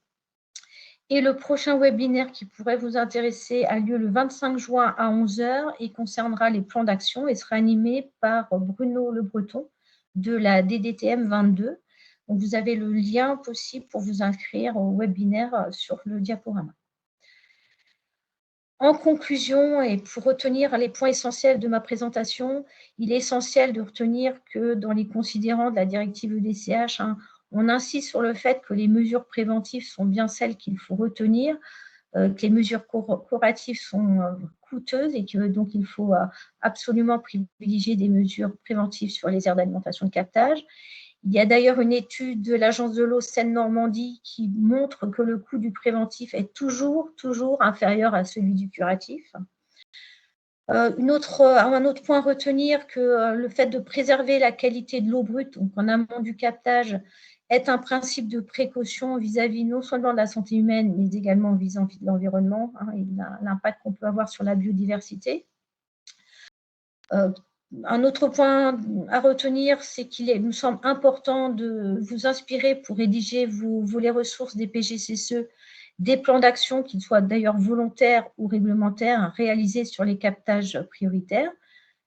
Et le prochain webinaire qui pourrait vous intéresser a lieu le 25 juin à 11 h et concernera les plans d'action et sera animé par Bruno Le Breton de la DDTM 22. Donc, vous avez le lien possible pour vous inscrire au webinaire sur le diaporama. En conclusion, et pour retenir les points essentiels de ma présentation, il est essentiel de retenir que dans les considérants de la directive EDCH, on insiste sur le fait que les mesures préventives sont bien celles qu'il faut retenir, que les mesures curatives sont coûteuses et que donc il faut absolument privilégier des mesures préventives sur les aires d'alimentation de captage. Il y a d'ailleurs une étude de l'Agence de l'eau Seine-Normandie qui montre que le coût du préventif est toujours inférieur à celui du curatif. Un autre point à retenir, que le fait de préserver la qualité de l'eau brute, donc en amont du captage, est un principe de précaution vis-à-vis non seulement de la santé humaine, mais également vis-à-vis de l'environnement et l'impact qu'on peut avoir sur la biodiversité. Un autre point à retenir, c'est qu'il nous semble important de vous inspirer pour rédiger les ressources des PGCSE, des plans d'action, qu'ils soient d'ailleurs volontaires ou réglementaires, réalisés sur les captages prioritaires.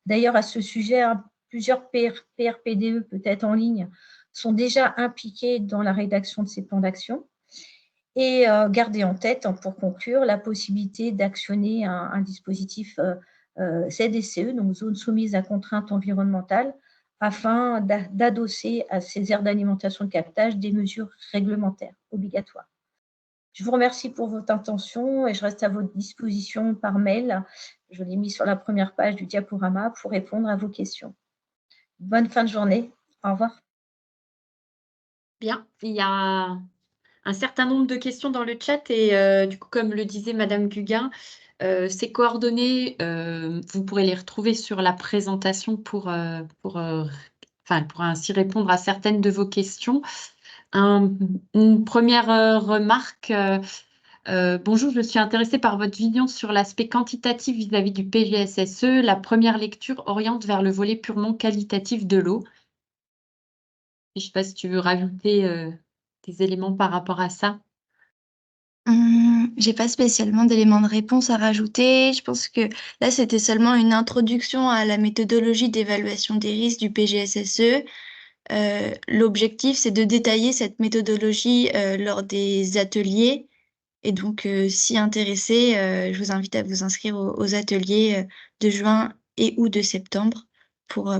D'ailleurs, à ce sujet, plusieurs PRPDE, peut-être en ligne, sont déjà impliqués dans la rédaction de ces plans d'action. Et gardez en tête, pour conclure, la possibilité d'actionner un dispositif ZSE, donc zone soumise à contraintes environnementales, afin d'adosser à ces aires d'alimentation de captage des mesures réglementaires obligatoires. Je vous remercie pour votre attention et je reste à votre disposition par mail. Je l'ai mis sur la première page du diaporama pour répondre à vos questions. Bonne fin de journée. Au revoir. Bien, il y a un certain nombre de questions dans le chat et du coup, comme le disait Madame Guguin, ces coordonnées, vous pourrez les retrouver sur la présentation pour ainsi répondre à certaines de vos questions. Une première remarque. Bonjour, je suis intéressée par votre vision sur l'aspect quantitatif vis-à-vis du PGSSE. La première lecture oriente vers le volet purement qualitatif de l'eau. Je ne sais pas si tu veux rajouter des éléments par rapport à ça. J'ai pas spécialement d'éléments de réponse à rajouter. Je pense que là, c'était seulement une introduction à la méthodologie d'évaluation des risques du PGSSE. L'objectif, c'est de détailler cette méthodologie lors des ateliers. Et donc, si intéressé, je vous invite à vous inscrire aux ateliers de juin et ou de septembre pour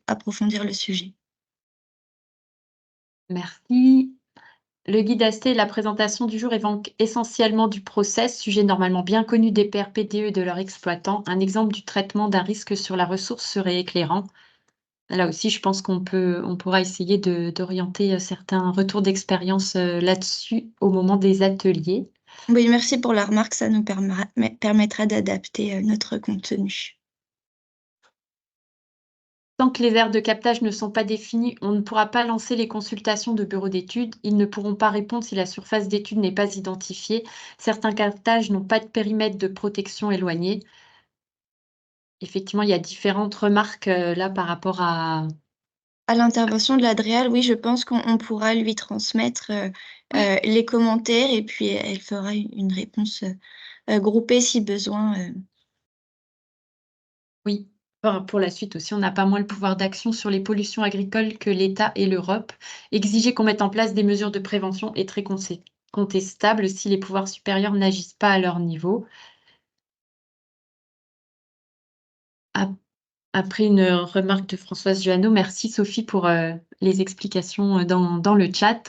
approfondir le sujet. Merci. Le guide AST et la présentation du jour évoquent essentiellement du process, sujet normalement bien connu des PRPDE et de leurs exploitants. Un exemple du traitement d'un risque sur la ressource serait éclairant. Là aussi, je pense on pourra essayer d'orienter certains retours d'expérience là-dessus au moment des ateliers. Oui, merci pour la remarque, ça nous permettra d'adapter notre contenu. Tant que les aires de captage ne sont pas définies, on ne pourra pas lancer les consultations de bureaux d'études. Ils ne pourront pas répondre si la surface d'étude n'est pas identifiée. Certains captages n'ont pas de périmètre de protection éloigné. Effectivement, il y a différentes remarques là par rapport à l'intervention de l'Adréal, oui, je pense qu'on pourra lui transmettre les commentaires et puis elle fera une réponse groupée si besoin. Oui, pour la suite aussi, on n'a pas moins le pouvoir d'action sur les pollutions agricoles que l'État et l'Europe. Exiger qu'on mette en place des mesures de prévention est très contestable si les pouvoirs supérieurs n'agissent pas à leur niveau. Après une remarque de Françoise Joanneau, merci Sophie pour les explications dans le chat.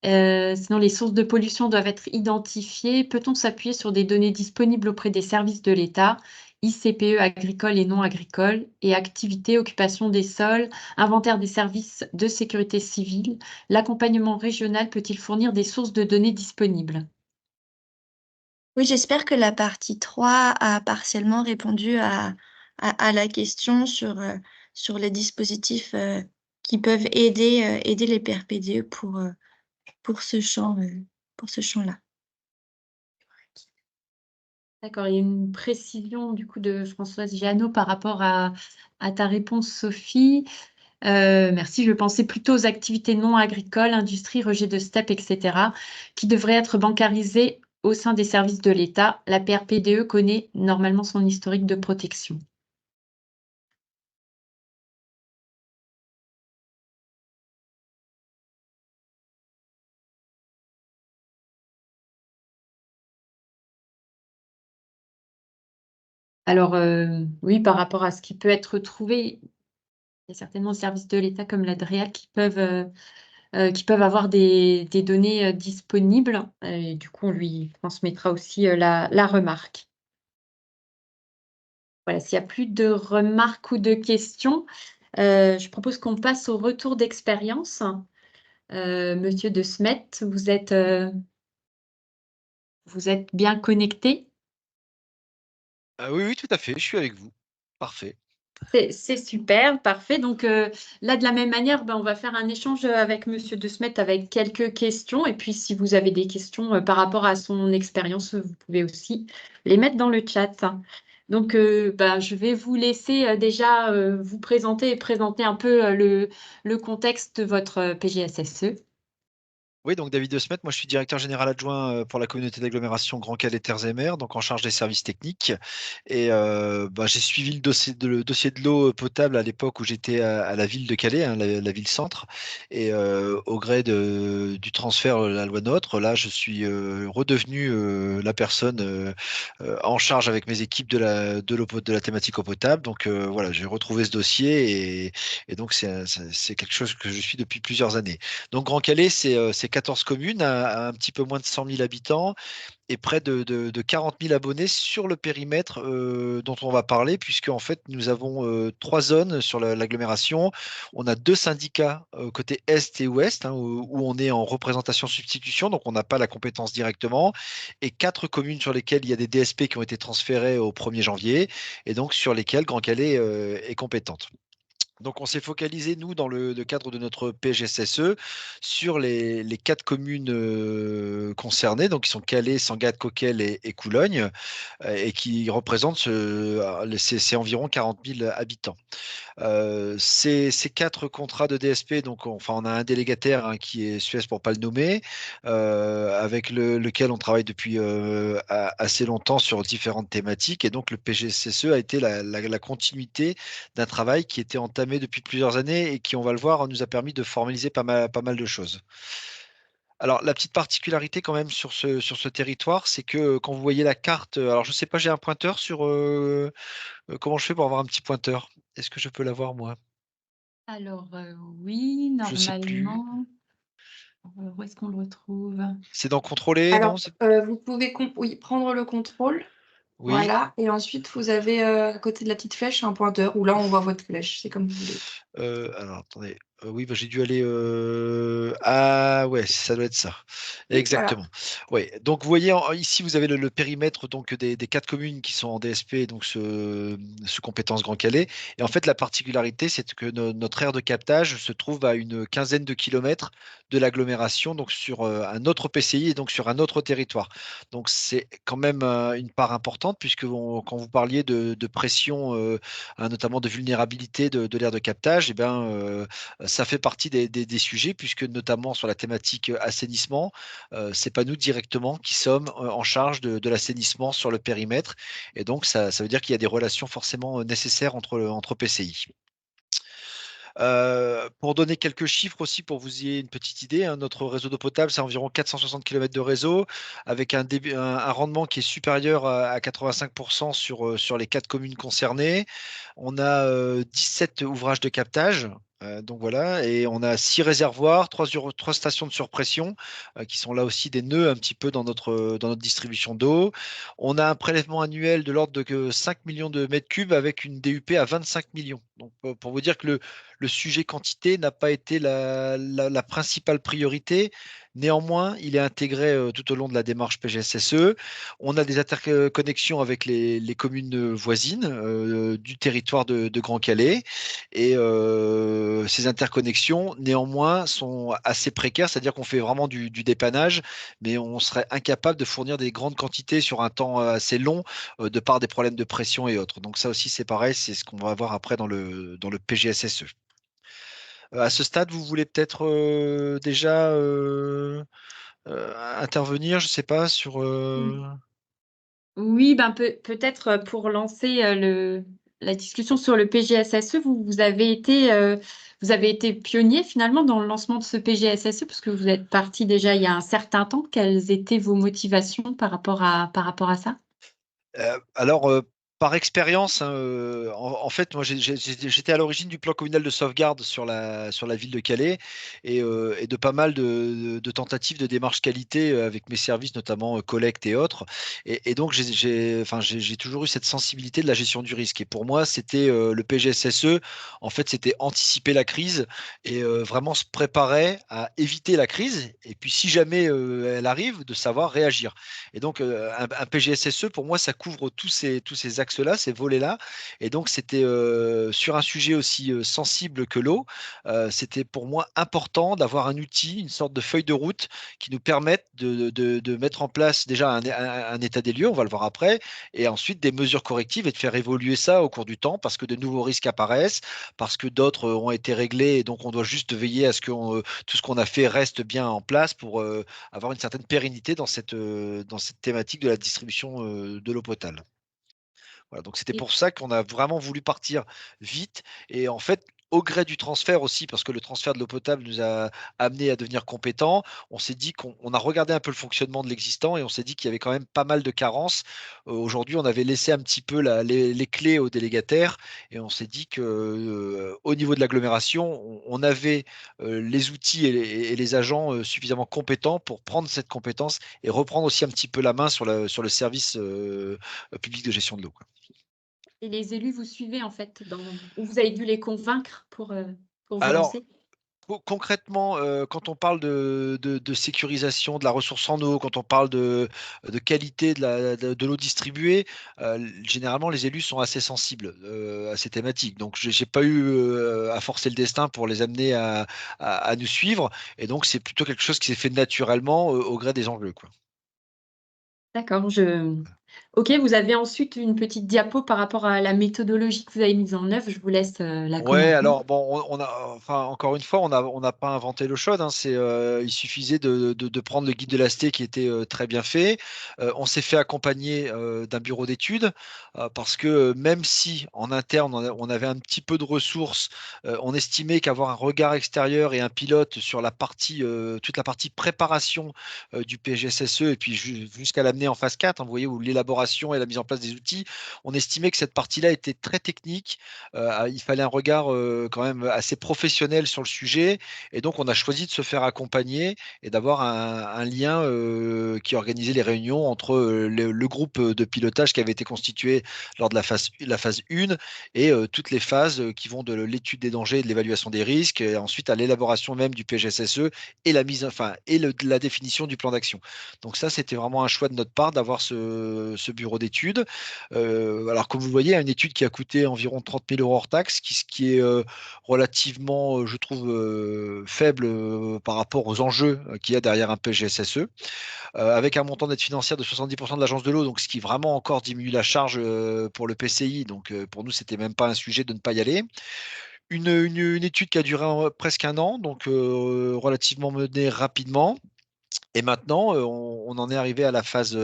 Sinon, les sources de pollution doivent être identifiées. Peut-on s'appuyer sur des données disponibles auprès des services de l'État, ICPE agricoles et non agricoles, et activités, occupation des sols, inventaire des services de sécurité civile? L'accompagnement régional peut-il fournir des sources de données disponibles? Oui, j'espère que la partie 3 a partiellement répondu à la question sur les dispositifs qui peuvent aider les PRPDE pour ce champ-là. D'accord, il y a une précision du coup de Françoise Giano par rapport à ta réponse, Sophie. Merci, je pensais plutôt aux activités non agricoles, industrie, rejet de steppe, etc., qui devraient être bancarisées au sein des services de l'État. La PRPDE connaît normalement son historique de protection. Alors, oui, par rapport à ce qui peut être trouvé, il y a certainement des services de l'État comme l'ADREAL qui peuvent avoir des données disponibles. Et du coup, on lui transmettra aussi la remarque. Voilà, s'il n'y a plus de remarques ou de questions, je propose qu'on passe au retour d'expérience. Monsieur De Smet, vous êtes bien connecté? Oui, oui, tout à fait, je suis avec vous. Parfait. C'est super, parfait. Donc là, de la même manière, on va faire un échange avec Monsieur De Smet avec quelques questions. Et puis, si vous avez des questions par rapport à son expérience, vous pouvez aussi les mettre dans le chat. Donc, je vais vous laisser déjà vous présenter et présenter un peu le contexte de votre PGSSE. Oui, donc David De Smet, moi je suis directeur général adjoint pour la communauté d'agglomération Grand Calais Terres et Mers, donc en charge des services techniques. Et j'ai suivi le dossier de l'eau potable à l'époque où j'étais à la ville de Calais, hein, la ville centre. Et au gré du transfert de la loi NOTRe, là je suis redevenu la personne en charge avec mes équipes de la thématique eau potable. Donc voilà, j'ai retrouvé ce dossier et donc c'est quelque chose que je suis depuis plusieurs années. Donc Grand Calais, c'est 14 communes à un petit peu moins de 100 000 habitants et près de 40 000 abonnés sur le périmètre dont on va parler, puisque en fait nous avons 3 zones sur l'agglomération. On a 2 syndicats côté Est et Ouest, hein, où on est en représentation substitution, donc on n'a pas la compétence directement, et 4 communes sur lesquelles il y a des DSP qui ont été transférés au 1er janvier, et donc sur lesquelles Grand Calais est compétente. Donc, on s'est focalisé, nous, dans le cadre de notre PGSSE, sur les 4 communes concernées, donc qui sont Calais, Sangatte, Coquelles et Coulogne, et qui représentent c'est environ 40 000 habitants. Ces 4 contrats de DSP, donc on a un délégataire, hein, qui est Suez pour ne pas le nommer, avec lequel on travaille depuis assez longtemps sur différentes thématiques. Et donc le PGSSE a été la continuité d'un travail qui était entamé depuis plusieurs années et qui, on va le voir, nous a permis de formaliser pas mal de choses. Alors, la petite particularité quand même sur ce territoire, c'est que quand vous voyez la carte, alors je ne sais pas, j'ai un pointeur comment je fais pour avoir un petit pointeur? Est-ce que je peux l'avoir, moi? Alors, oui, Je sais plus. normalement. Où est-ce qu'on le retrouve? C'est dans contrôler, non? Alors, vous pouvez oui, prendre le contrôle, Oui. voilà, et ensuite vous avez, à côté de la petite flèche, un pointeur où là on voit votre flèche, c'est comme vous voulez. Alors attendez, oui, bah, j'ai dû aller, ah ouais, ça doit être ça. Oui, voilà. Exactement. Ouais, donc vous voyez ici, vous avez le périmètre donc des 4 communes qui sont en DSP, donc sous compétence Grand Calais. Et en fait, la particularité, c'est que notre aire de captage se trouve à une quinzaine de kilomètres de l'agglomération, donc sur un autre PCI et donc sur un autre territoire. Donc c'est quand même une part importante, puisque quand vous parliez de pression, hein, notamment de vulnérabilité de l'aire de captage, eh bien, ça fait partie des sujets, puisque notamment sur la thématique assainissement, c'est pas nous directement qui sommes en charge de l'assainissement sur le périmètre. Et donc, ça veut dire qu'il y a des relations forcément nécessaires entre PCI. Pour donner quelques chiffres aussi, pour vous ayez une petite idée, hein, notre réseau d'eau potable, c'est environ 460 kilomètres de réseau, avec un rendement qui est supérieur à 85% sur les 4 communes concernées. On a 17 ouvrages de captage. Donc voilà, et on a 6 réservoirs, 3 stations de surpression, qui sont là aussi des nœuds un petit peu dans notre distribution d'eau. On a un prélèvement annuel de l'ordre de 5 millions de mètres cubes avec une DUP à 25 millions. Donc, pour vous dire que le sujet quantité n'a pas été la principale priorité. Néanmoins, il est intégré tout au long de la démarche PGSSE. On a des interconnexions avec les communes voisines du territoire de Grand Calais. Et ces interconnexions, néanmoins, sont assez précaires, c'est-à-dire qu'on fait vraiment du dépannage, mais on serait incapable de fournir des grandes quantités sur un temps assez long de par des problèmes de pression et autres. Donc ça aussi, c'est pareil, c'est ce qu'on va voir après dans le PGSSE. À ce stade, vous voulez peut-être déjà intervenir, je ne sais pas, sur. Oui, ben peut-être pour lancer la discussion sur le PGSSE, vous avez été pionnier finalement dans le lancement de ce PGSSE, parce que vous êtes parti déjà il y a un certain temps. Quelles étaient vos motivations par rapport à ça? Alors, par expérience, hein, en fait, moi, j'étais à l'origine du plan communal de sauvegarde sur la ville de Calais et de pas mal de tentatives de démarche qualité avec mes services, notamment collecte et autres. Et donc, enfin, j'ai toujours eu cette sensibilité de la gestion du risque. Et pour moi, c'était le PGSSE. En fait, c'était anticiper la crise et vraiment se préparer à éviter la crise. Et puis, si jamais elle arrive, de savoir réagir. Et donc, un PGSSE, pour moi, ça couvre tous ces axes-là, ces volets-là. Et donc, c'était sur un sujet aussi sensible que l'eau, c'était pour moi important d'avoir un outil, une sorte de feuille de route qui nous permette de mettre en place déjà un état des lieux, on va le voir après, et ensuite des mesures correctives et de faire évoluer ça au cours du temps parce que de nouveaux risques apparaissent, parce que d'autres ont été réglés et donc on doit juste veiller à ce que tout ce qu'on a fait reste bien en place pour avoir une certaine pérennité dans cette thématique de la distribution de l'eau potable. Voilà, donc c'était Et pour ça qu'on a vraiment voulu partir vite et en fait, au gré du transfert aussi, parce que le transfert de l'eau potable nous a amené à devenir compétents, on s'est dit qu'on a regardé un peu le fonctionnement de l'existant et on s'est dit qu'il y avait quand même pas mal de carences. Aujourd'hui, on avait laissé un petit peu les clés aux délégataires et on s'est dit que, au niveau de l'agglomération, on avait, les outils et les agents, suffisamment compétents pour prendre cette compétence et reprendre aussi un petit peu la main sur le service, public de gestion de l'eau, quoi. les élus vous suivez en fait ou vous avez dû les convaincre pour vous Alors, lancer? concrètement, quand on parle de sécurisation de la ressource en eau, quand on parle de qualité de l'eau distribuée, généralement les élus sont assez sensibles à ces thématiques. Donc j'ai pas eu à forcer le destin pour les amener à nous suivre. Et donc c'est plutôt quelque chose qui s'est fait naturellement au gré des enjeux, quoi. D'accord, OK, vous avez ensuite une petite diapo par rapport à la méthodologie que vous avez mise en œuvre. Je vous laisse la Ouais, commenter. alors bon, on a, enfin, encore une fois, on n'a pas inventé l'eau chaude, hein. Il suffisait de prendre le guide de l'AST qui était très bien fait. On s'est fait accompagner d'un bureau d'études parce que même si en interne on avait un petit peu de ressources, on estimait qu'avoir un regard extérieur et un pilote sur la partie, toute la partie préparation du PGSSE et puis jusqu'à l'amener en phase 4, hein, vous voyez, où l'élaboration et la mise en place des outils, on estimait que cette partie-là était très technique. Il fallait un regard quand même assez professionnel sur le sujet. Et donc, on a choisi de se faire accompagner et d'avoir un lien qui organisait les réunions entre le groupe de pilotage qui avait été constitué lors de la phase 1 et toutes les phases qui vont de l'étude des dangers et de l'évaluation des risques, et ensuite à l'élaboration même du PGSSE et la définition du plan d'action. Donc ça, c'était vraiment un choix de notre part d'avoir ce bureau d'études. Alors, comme vous le voyez, une étude qui a coûté environ 30 000 € hors taxe, ce qui est relativement, je trouve, faible par rapport aux enjeux qu'il y a derrière un PGSSE, avec un montant d'aide financière de 70% de l'agence de l'eau, donc ce qui vraiment encore diminue la charge pour le PCI. Donc, pour nous, c'était même pas un sujet de ne pas y aller. Une étude qui a duré presque un an, donc relativement menée rapidement. Et maintenant, on en est arrivé à la phase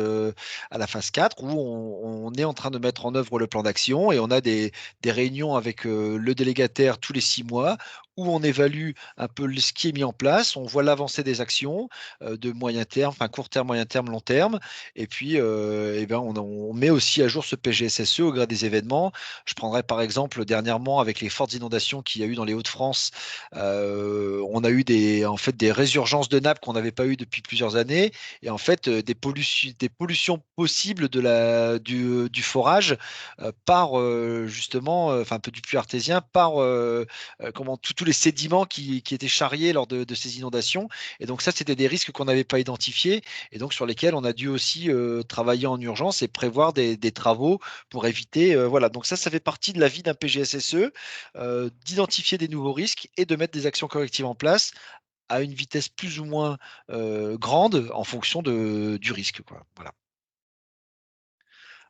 4 où on est en train de mettre en œuvre le plan d'action et on a des réunions avec le délégataire tous les 6 mois où on évalue un peu ce qui est mis en place, on voit l'avancée des actions de moyen terme, enfin court terme, moyen terme, long terme. Et puis, eh ben, on met aussi à jour ce PGSSE au gré des événements. Je prendrai par exemple dernièrement avec les fortes inondations qu'il y a eu dans les Hauts-de-France, on a eu en fait, des résurgences de nappes qu'on n'avait pas eu depuis plusieurs années, et en fait des pollutions possibles du forage par justement, enfin un peu du puits artésien, par tous les sédiments qui étaient charriés lors de ces inondations. Et donc ça, c'était des risques qu'on n'avait pas identifiés et donc sur lesquels on a dû aussi travailler en urgence et prévoir des travaux pour éviter. Voilà, donc ça fait partie de la vie d'un PGSSE, d'identifier des nouveaux risques et de mettre des actions correctives en place à une vitesse plus ou moins grande en fonction du risque, quoi. Voilà.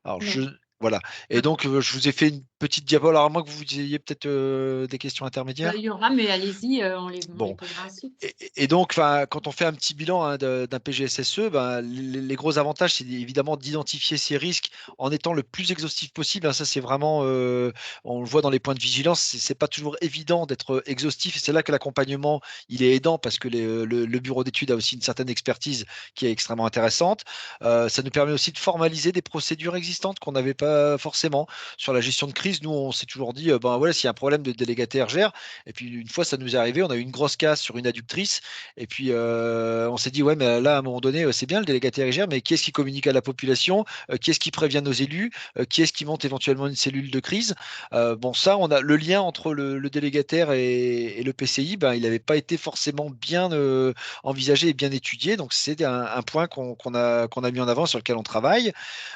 Alors, Ouais. voilà. Et donc, je vous ai fait une petite diapo. Alors, à moins que vous ayez peut-être des questions intermédiaires. Il y aura, mais allez-y, on les Bon. posera ensuite. Et donc, quand on fait un petit bilan d'un PGSSE, ben, les gros avantages, c'est évidemment d'identifier ces risques en étant le plus exhaustif possible, hein. Ça, c'est vraiment, on le voit dans les points de vigilance, c'est pas toujours évident d'être exhaustif. Et c'est là que l'accompagnement, il est aidant parce que le bureau d'études a aussi une certaine expertise qui est extrêmement intéressante. Ça nous permet aussi de formaliser des procédures existantes qu'on n'avait pas forcément. Sur la gestion de crise, nous, on s'est toujours dit, ben voilà, s'il y a un problème de délégataire, gère. Et puis, une fois, ça nous est arrivé, on a eu une grosse casse sur une adductrice. Et puis, on s'est dit, ouais, mais là, à un moment donné, c'est bien, le délégataire il gère, mais qui est-ce qui communique à la population? Qui est-ce qui prévient nos élus? Qui est-ce qui monte éventuellement une cellule de crise? Bon, ça, on a le lien entre le délégataire et le PCI, ben, il n'avait pas été forcément bien envisagé et bien étudié. Donc, c'est un point qu'on a mis en avant, sur lequel on travaille.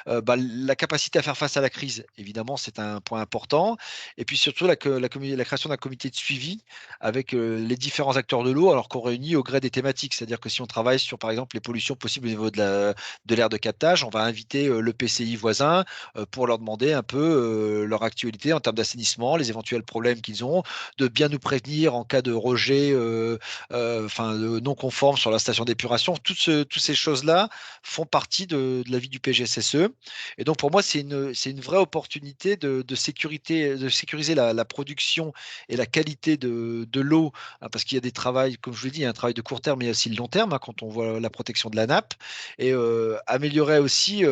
Ben, la capacité à faire face à la crise, évidemment, c'est un point important. Et puis surtout, la création d'un comité de suivi avec les différents acteurs de l'eau, alors qu'on réunit au gré des thématiques. C'est-à-dire que si on travaille sur, par exemple, les pollutions possibles au niveau de l'aire de captage, on va inviter le PCI voisin pour leur demander un peu leur actualité en termes d'assainissement, les éventuels problèmes qu'ils ont, de bien nous prévenir en cas de rejet non conforme sur la station d'épuration. Toutes ces choses-là font partie de la vie du PGSSE. Et donc, pour moi, c'est une vraie opportunité de sécuriser la production et la qualité de l'eau, hein, parce qu'il y a des travails, comme je vous l'ai dit, il y a un travail de court terme, mais il y a aussi le long terme, hein, quand on voit la protection de la nappe, et améliorer aussi,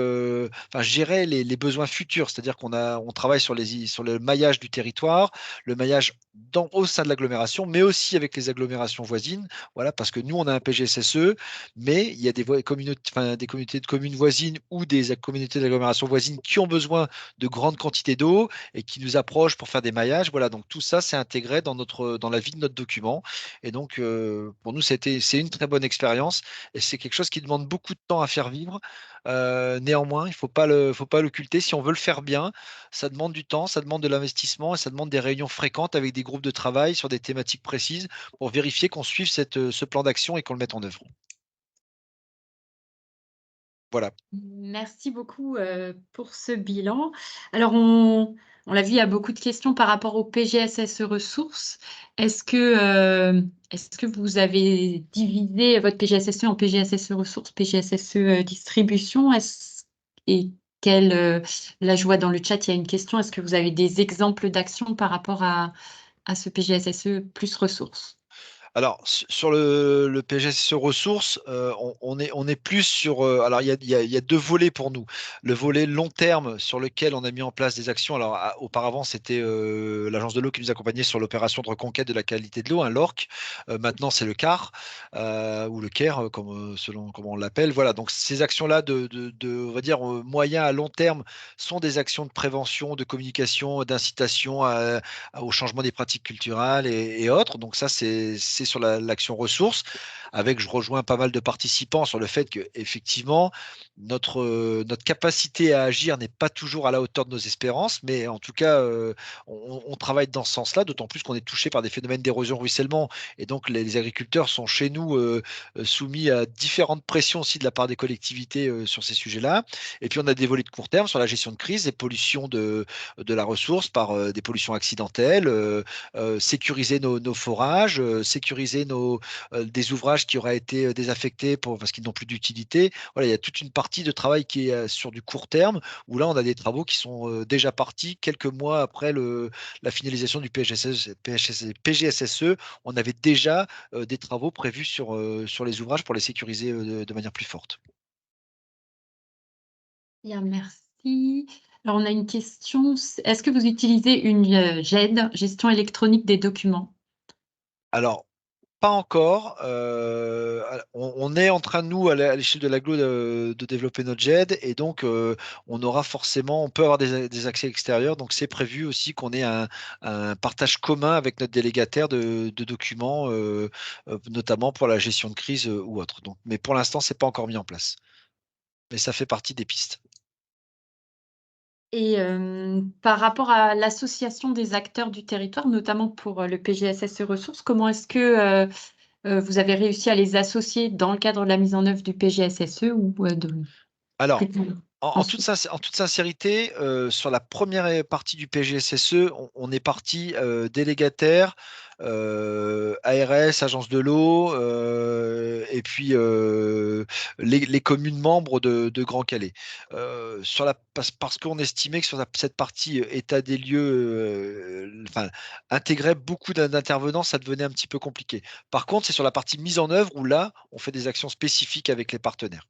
gérer les besoins futurs, c'est-à-dire on travaille sur le maillage du territoire, le maillage au sein de l'agglomération, mais aussi avec les agglomérations voisines, voilà, parce que nous, on a un PGSSE, mais il y a des communautés de communes voisines ou des communautés d'agglomération voisines qui ont besoin besoin de grandes quantités d'eau et qui nous approchent pour faire des maillages. Voilà, donc tout ça, c'est intégré dans la vie de notre document. Et donc, pour nous, c'est une très bonne expérience et c'est quelque chose qui demande beaucoup de temps à faire vivre. Néanmoins, il ne faut pas l'occulter. Si on veut le faire bien, ça demande du temps, ça demande de l'investissement et ça demande des réunions fréquentes avec des groupes de travail sur des thématiques précises pour vérifier qu'on suive ce plan d'action et qu'on le mette en œuvre. Voilà. Merci beaucoup pour ce bilan. Alors, on l'a vu, il y a beaucoup de questions par rapport au PGSSE ressources. Est-ce que vous avez divisé votre PGSSE en PGSSE ressources, PGSSE distribution? Et là, je vois dans le chat, il y a une question. Est-ce que vous avez des exemples d'actions par rapport à ce PGSSE plus ressources? Alors, sur le PGSSE ressources, on est plus sur. Alors, il y a deux volets pour nous. Le volet long terme sur lequel on a mis en place des actions. Alors, auparavant, c'était l'Agence de l'eau qui nous accompagnait sur l'opération de reconquête de la qualité de l'eau, un LORC. Maintenant, c'est le CAR ou le CARE, selon comment on l'appelle. Voilà. Donc, ces actions-là on va dire, moyen à long terme sont des actions de prévention, de communication, d'incitation au changement des pratiques culturelles et autres. Donc, ça, c'est sur l'action ressources, je rejoins pas mal de participants sur le fait que effectivement notre capacité à agir n'est pas toujours à la hauteur de nos espérances, mais en tout cas, on travaille dans ce sens-là, d'autant plus qu'on est touché par des phénomènes d'érosion-ruissellement, et donc les agriculteurs sont chez nous soumis à différentes pressions aussi de la part des collectivités sur ces sujets-là. Et puis on a des volets de court terme sur la gestion de crise, des pollutions de la ressource par des pollutions accidentelles, sécuriser nos forages, sécuriser des ouvrages qui auraient été désaffectés parce qu'ils n'ont plus d'utilité. Voilà, il y a toute une partie de travail qui est sur du court terme, où là, on a des travaux qui sont déjà partis quelques mois après la finalisation du PGSSE. On avait déjà des travaux prévus sur les ouvrages pour les sécuriser de manière plus forte. Bien, merci. Alors, on a une question. Est-ce que vous utilisez une GED, gestion électronique des documents? Alors, pas encore. On est en train, nous, à l'échelle de l'aglo, de développer notre GED, et donc on peut avoir des accès extérieurs. Donc c'est prévu aussi qu'on ait un partage commun avec notre délégataire de documents, notamment pour la gestion de crise ou autre. Donc, mais pour l'instant, c'est pas encore mis en place. Mais ça fait partie des pistes. Et par rapport à l'association des acteurs du territoire, notamment pour le PGSSE ressources, comment est-ce que vous avez réussi à les associer dans le cadre de la mise en œuvre du PGSSE ou Alors, plutôt en toute sincérité, sur la première partie du PGSSE, on est parti délégataire, ARS, Agence de l'eau, et puis les communes membres de Grand Calais. Parce qu'on estimait que sur cette partie état des lieux, intégrait beaucoup d'intervenants, ça devenait un petit peu compliqué. Par contre, c'est sur la partie mise en œuvre où là, on fait des actions spécifiques avec les partenaires.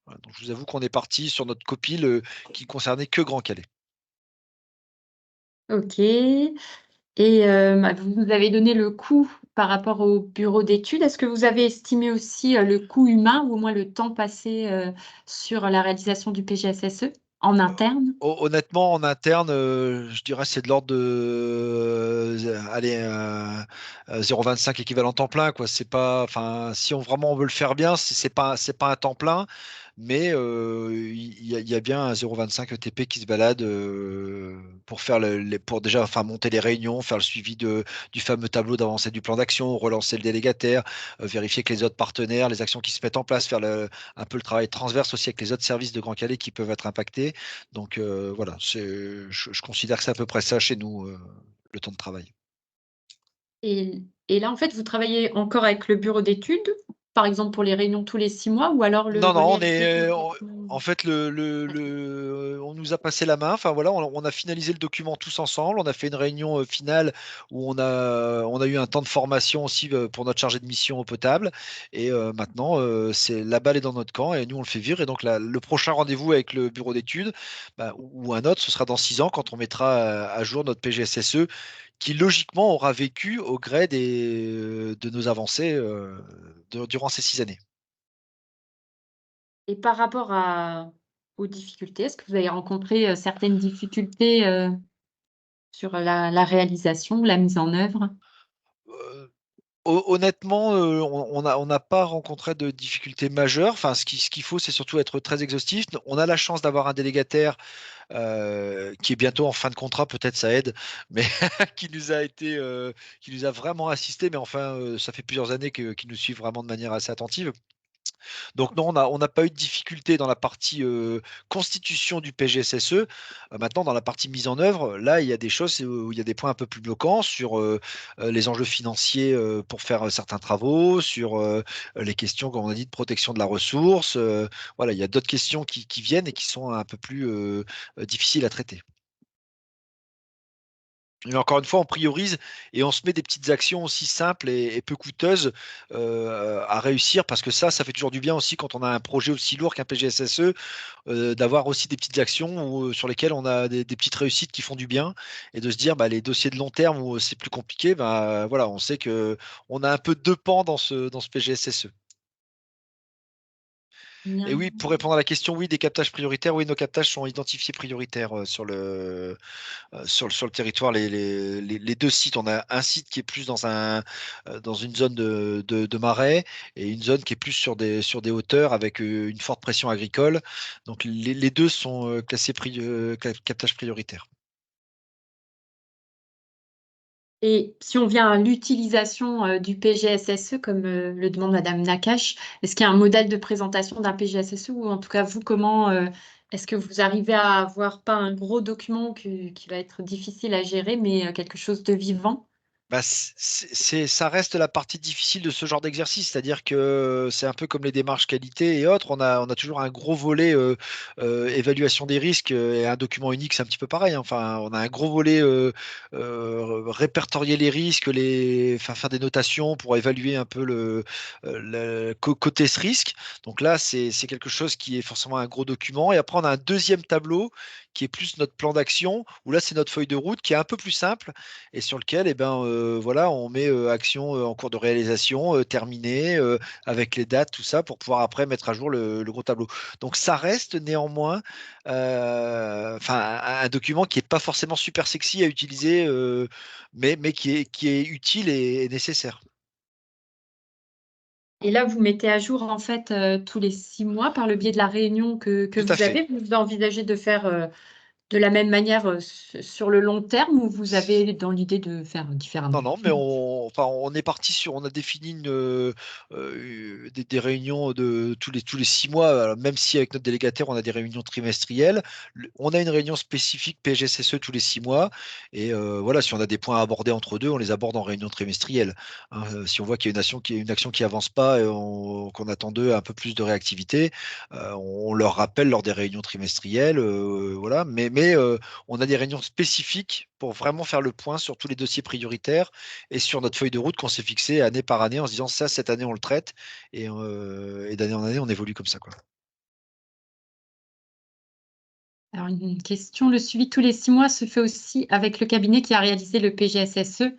Voilà, donc je vous avoue qu'on est parti sur notre copile qui concernait que Grand Calais. OK. Et vous nous avez donné le coût par rapport au bureau d'études. Est-ce que vous avez estimé aussi le coût humain ou au moins le temps passé sur la réalisation du PGSSE en interne? Honnêtement, en interne, je dirais c'est de l'ordre de 0,25 équivalent temps plein, quoi. C'est pas, enfin, si on veut le faire bien, c'est pas un temps plein, mais il y a bien un 0,25 ETP qui se balade pour faire pour déjà, monter les réunions, faire le suivi du fameux tableau d'avancée du plan d'action, relancer le délégataire, vérifier que les autres partenaires, les actions qui se mettent en place, faire un peu le travail transverse aussi avec les autres services de Grand Calais qui peuvent être impactés. Donc voilà, je considère que c'est à peu près ça chez nous, le temps de travail. Et là, en fait, vous travaillez encore avec le bureau d'études, par exemple pour les réunions tous les 6 mois, ou alors le Non, non, relais en fait, on nous a passé la main. Enfin voilà, on a finalisé le document tous ensemble. On a fait une réunion finale où on a eu un temps de formation aussi pour notre chargé de mission eau potable. Et maintenant, c'est la balle est dans notre camp et nous on le fait vivre. Et donc le prochain rendez-vous avec le bureau d'études, ou un autre, ce sera dans 6 ans quand on mettra à jour notre PGSSE, qui logiquement aura vécu au gré de nos avancées durant ces 6 années. Et par rapport à aux difficultés? Est-ce que vous avez rencontré certaines difficultés sur la réalisation, la mise en œuvre? Honnêtement, on n'a pas rencontré de difficultés majeures. Enfin, ce qu'il faut, c'est surtout être très exhaustif. On a la chance d'avoir un délégataire qui est bientôt en fin de contrat, peut-être ça aide, mais qui nous a vraiment assisté. Mais enfin, ça fait plusieurs années qu'il nous suit vraiment de manière assez attentive. Donc non, on n'a pas eu de difficulté dans la partie constitution du PGSSE. Maintenant, dans la partie mise en œuvre, là, il y a des choses où il y a des points un peu plus bloquants sur les enjeux financiers pour faire certains travaux, sur les questions, comme on a dit, de protection de la ressource. Voilà, il y a d'autres questions qui viennent et qui sont un peu plus difficiles à traiter. Mais encore une fois, on priorise et on se met des petites actions aussi simples et peu coûteuses à réussir parce que ça fait toujours du bien aussi quand on a un projet aussi lourd qu'un PGSSE, d'avoir aussi des petites actions sur lesquelles on a des petites réussites qui font du bien et de se dire bah, les dossiers de long terme où c'est plus compliqué, bah, voilà, on sait que on a un peu deux pans dans ce PGSSE. Et Bien. oui, pour répondre à la question, oui, des captages prioritaires, oui, nos captages sont identifiés prioritaires sur le territoire, les deux sites. On a un site qui est plus dans une zone de marais et une zone qui est plus sur des hauteurs avec une forte pression agricole. Donc les deux sont classés captage prioritaire. Et si on vient à l'utilisation du PGSSE, comme le demande Madame Nakache, est-ce qu'il y a un modèle de présentation d'un PGSSE ou en tout cas vous, comment est-ce que vous arrivez à avoir pas un gros document qui va être difficile à gérer, mais quelque chose de vivant? Bah, ça reste la partie difficile de ce genre d'exercice, c'est-à-dire que c'est un peu comme les démarches qualité et autres. On a toujours un gros volet évaluation des risques et un document unique, c'est un petit peu pareil, hein. Enfin, on a un gros volet répertorier les risques, faire des notations pour évaluer un peu côté ce risque. Donc là, c'est quelque chose qui est forcément un gros document. Et après, on a un deuxième tableau qui est plus notre plan d'action, où là, c'est notre feuille de route qui est un peu plus simple et sur lequel, eh ben, voilà, on met action en cours de réalisation, terminée, avec les dates, tout ça, pour pouvoir après mettre à jour le gros tableau. Donc ça reste néanmoins un document qui n'est pas forcément super sexy à utiliser, mais qui est utile et nécessaire. Et là, vous mettez à jour en fait tous les 6 mois par le biais de la réunion que Tout à vous fait. avez. Vous envisagez de faire de la même manière sur le long terme ou vous avez dans l'idée de faire Non, différemment? non, mais on est parti on a défini des réunions de tous les 6 mois, alors même si avec notre délégataire, on a des réunions trimestrielles. On a une réunion spécifique PGSSE tous les 6 mois. Et voilà, si on a des points à aborder entre deux, on les aborde en réunion trimestrielle, hein. Si on voit qu'il y a une action qui avance pas et qu'on attend d'eux un peu plus de réactivité, on leur rappelle lors des réunions trimestrielles. Voilà, mais on a des réunions spécifiques pour vraiment faire le point sur tous les dossiers prioritaires et sur notre feuille de route qu'on s'est fixée année par année en se disant ça, cette année, on le traite et d'année en année, on évolue comme ça, quoi. Alors, une question, le suivi tous les 6 mois se fait aussi avec le cabinet qui a réalisé le PGSSE?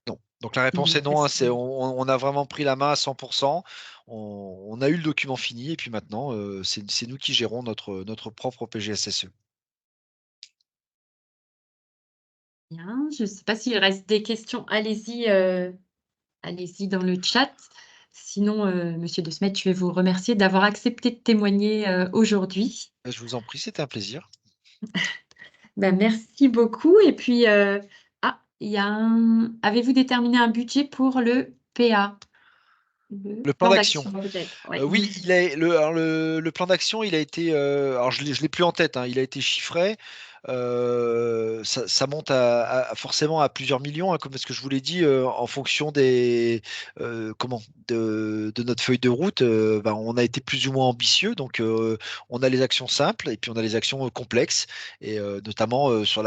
Non. Donc la réponse est Non, non, hein, on a vraiment pris la main à 100%. On a eu le document fini et puis maintenant, c'est nous qui gérons notre propre PGSSE. bien. Je ne sais pas s'il reste des questions. Allez-y, allez-y dans le chat. Sinon, Monsieur De Smet, je vais vous remercier d'avoir accepté de témoigner aujourd'hui. Je vous en prie, c'était un plaisir. Ben, merci beaucoup. Et puis, il y a avez-vous déterminé un budget pour le PA? Le plan Plan d'action. d'action, peut-être. Ouais. Oui, le plan d'action, il a été, alors je l'ai plus en tête, hein, il a été chiffré. Ça monte forcément à plusieurs millions, hein, comme ce que je vous l'ai dit, en fonction de notre feuille de route. Ben, on a été plus ou moins ambitieux, donc on a les actions simples et puis on a les actions complexes, et notamment sur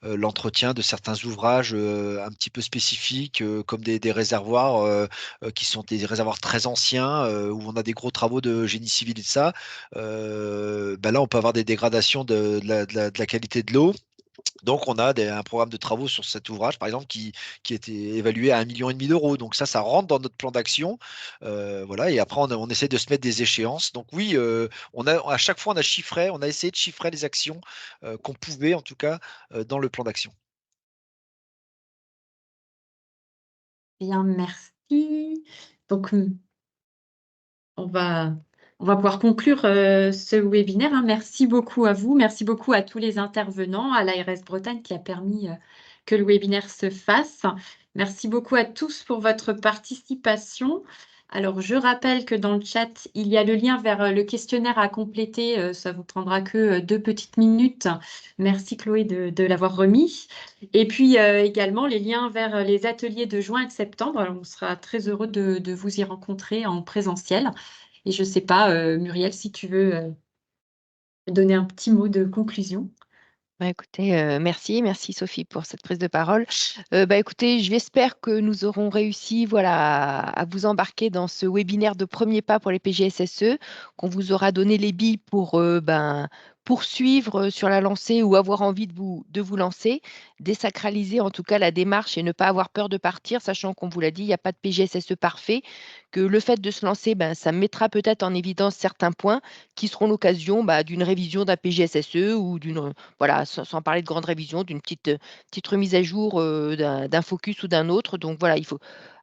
l'entretien de certains ouvrages un petit peu spécifiques, comme des réservoirs qui sont des réservoirs très anciens, où on a des gros travaux de génie civil et de ça. Ben là, on peut avoir des dégradations de la qualité de l'eau. Donc, on a un programme de travaux sur cet ouvrage, par exemple, qui était évalué à 1,5 million d'euros. Donc ça rentre dans notre plan d'action. Voilà, et après, on essaie de se mettre des échéances. Donc oui, à chaque fois, on a essayé de chiffrer les actions qu'on pouvait, en tout cas, dans le plan d'action. Bien, merci. Donc, on va, on va pouvoir conclure ce webinaire, hein. Merci beaucoup à vous. Merci beaucoup à tous les intervenants, à l'ARS Bretagne qui a permis que le webinaire se fasse. Merci beaucoup à tous pour votre participation. Alors, je rappelle que dans le chat, il y a le lien vers le questionnaire à compléter. Ça vous prendra que 2 petites minutes. Merci Chloé de l'avoir remis. Et puis également les liens vers les ateliers de juin et de septembre. Alors, on sera très heureux de vous y rencontrer en présentiel. Et je ne sais pas, Muriel, si tu veux donner un petit mot de conclusion. Bah, écoutez, merci Sophie pour cette prise de parole. Bah, écoutez, j'espère que nous aurons réussi voilà, à vous embarquer dans ce webinaire de premier pas pour les PGSSE, qu'on vous aura donné les billes pour poursuivre sur la lancée ou avoir envie de vous lancer, désacraliser en tout cas la démarche et ne pas avoir peur de partir, sachant qu'on vous l'a dit, il n'y a pas de PGSSE parfait, que le fait de se lancer, ça mettra peut-être en évidence certains points qui seront l'occasion d'une révision d'un PGSSE ou d'une voilà, sans parler de grande révision, d'une petite remise à jour d'un focus ou d'un autre. Donc voilà,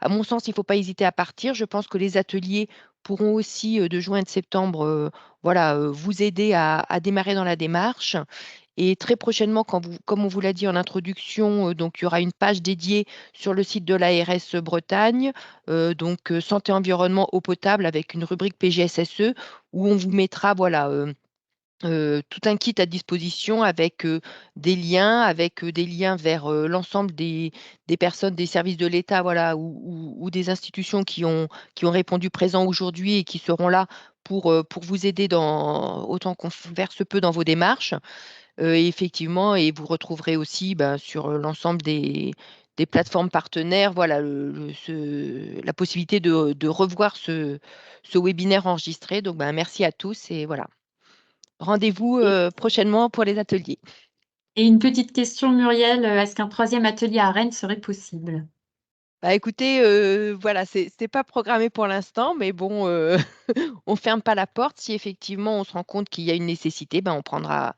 à mon sens, il ne faut pas hésiter à partir. Je pense que les ateliers pourront aussi, de juin et de septembre, vous aider à démarrer dans la démarche. Et très prochainement, comme on vous l'a dit en introduction, donc il y aura une page dédiée sur le site de l'ARS Bretagne, donc santé environnement eau potable avec une rubrique PGSSE où on vous mettra voilà tout un kit à disposition avec des liens vers l'ensemble des personnes, des services de l'État voilà, ou des institutions qui ont répondu présent aujourd'hui et qui seront là pour vous aider autant qu'on faire se peut dans vos démarches. Et effectivement, et vous retrouverez aussi sur l'ensemble des plateformes partenaires voilà, la possibilité de revoir ce webinaire enregistré. Donc, merci à tous et voilà. Rendez-vous prochainement pour les ateliers. Et une petite question, Muriel, est-ce qu'un 3e atelier à Rennes serait possible? Écoutez, voilà, c'est pas programmé pour l'instant, mais bon, on ferme pas la porte. Si effectivement on se rend compte qu'il y a une nécessité, on prendra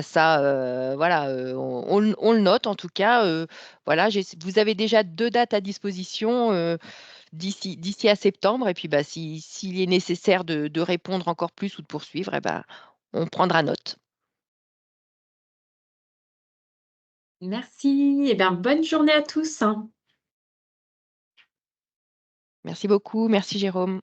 ça, voilà, on le note en tout cas. Voilà, vous avez déjà 2 dates à disposition d'ici à septembre. Et puis, s'il est nécessaire de répondre encore plus ou de poursuivre, on prendra note. Merci. Eh bien, bonne journée à tous. Merci beaucoup. Merci Jérôme.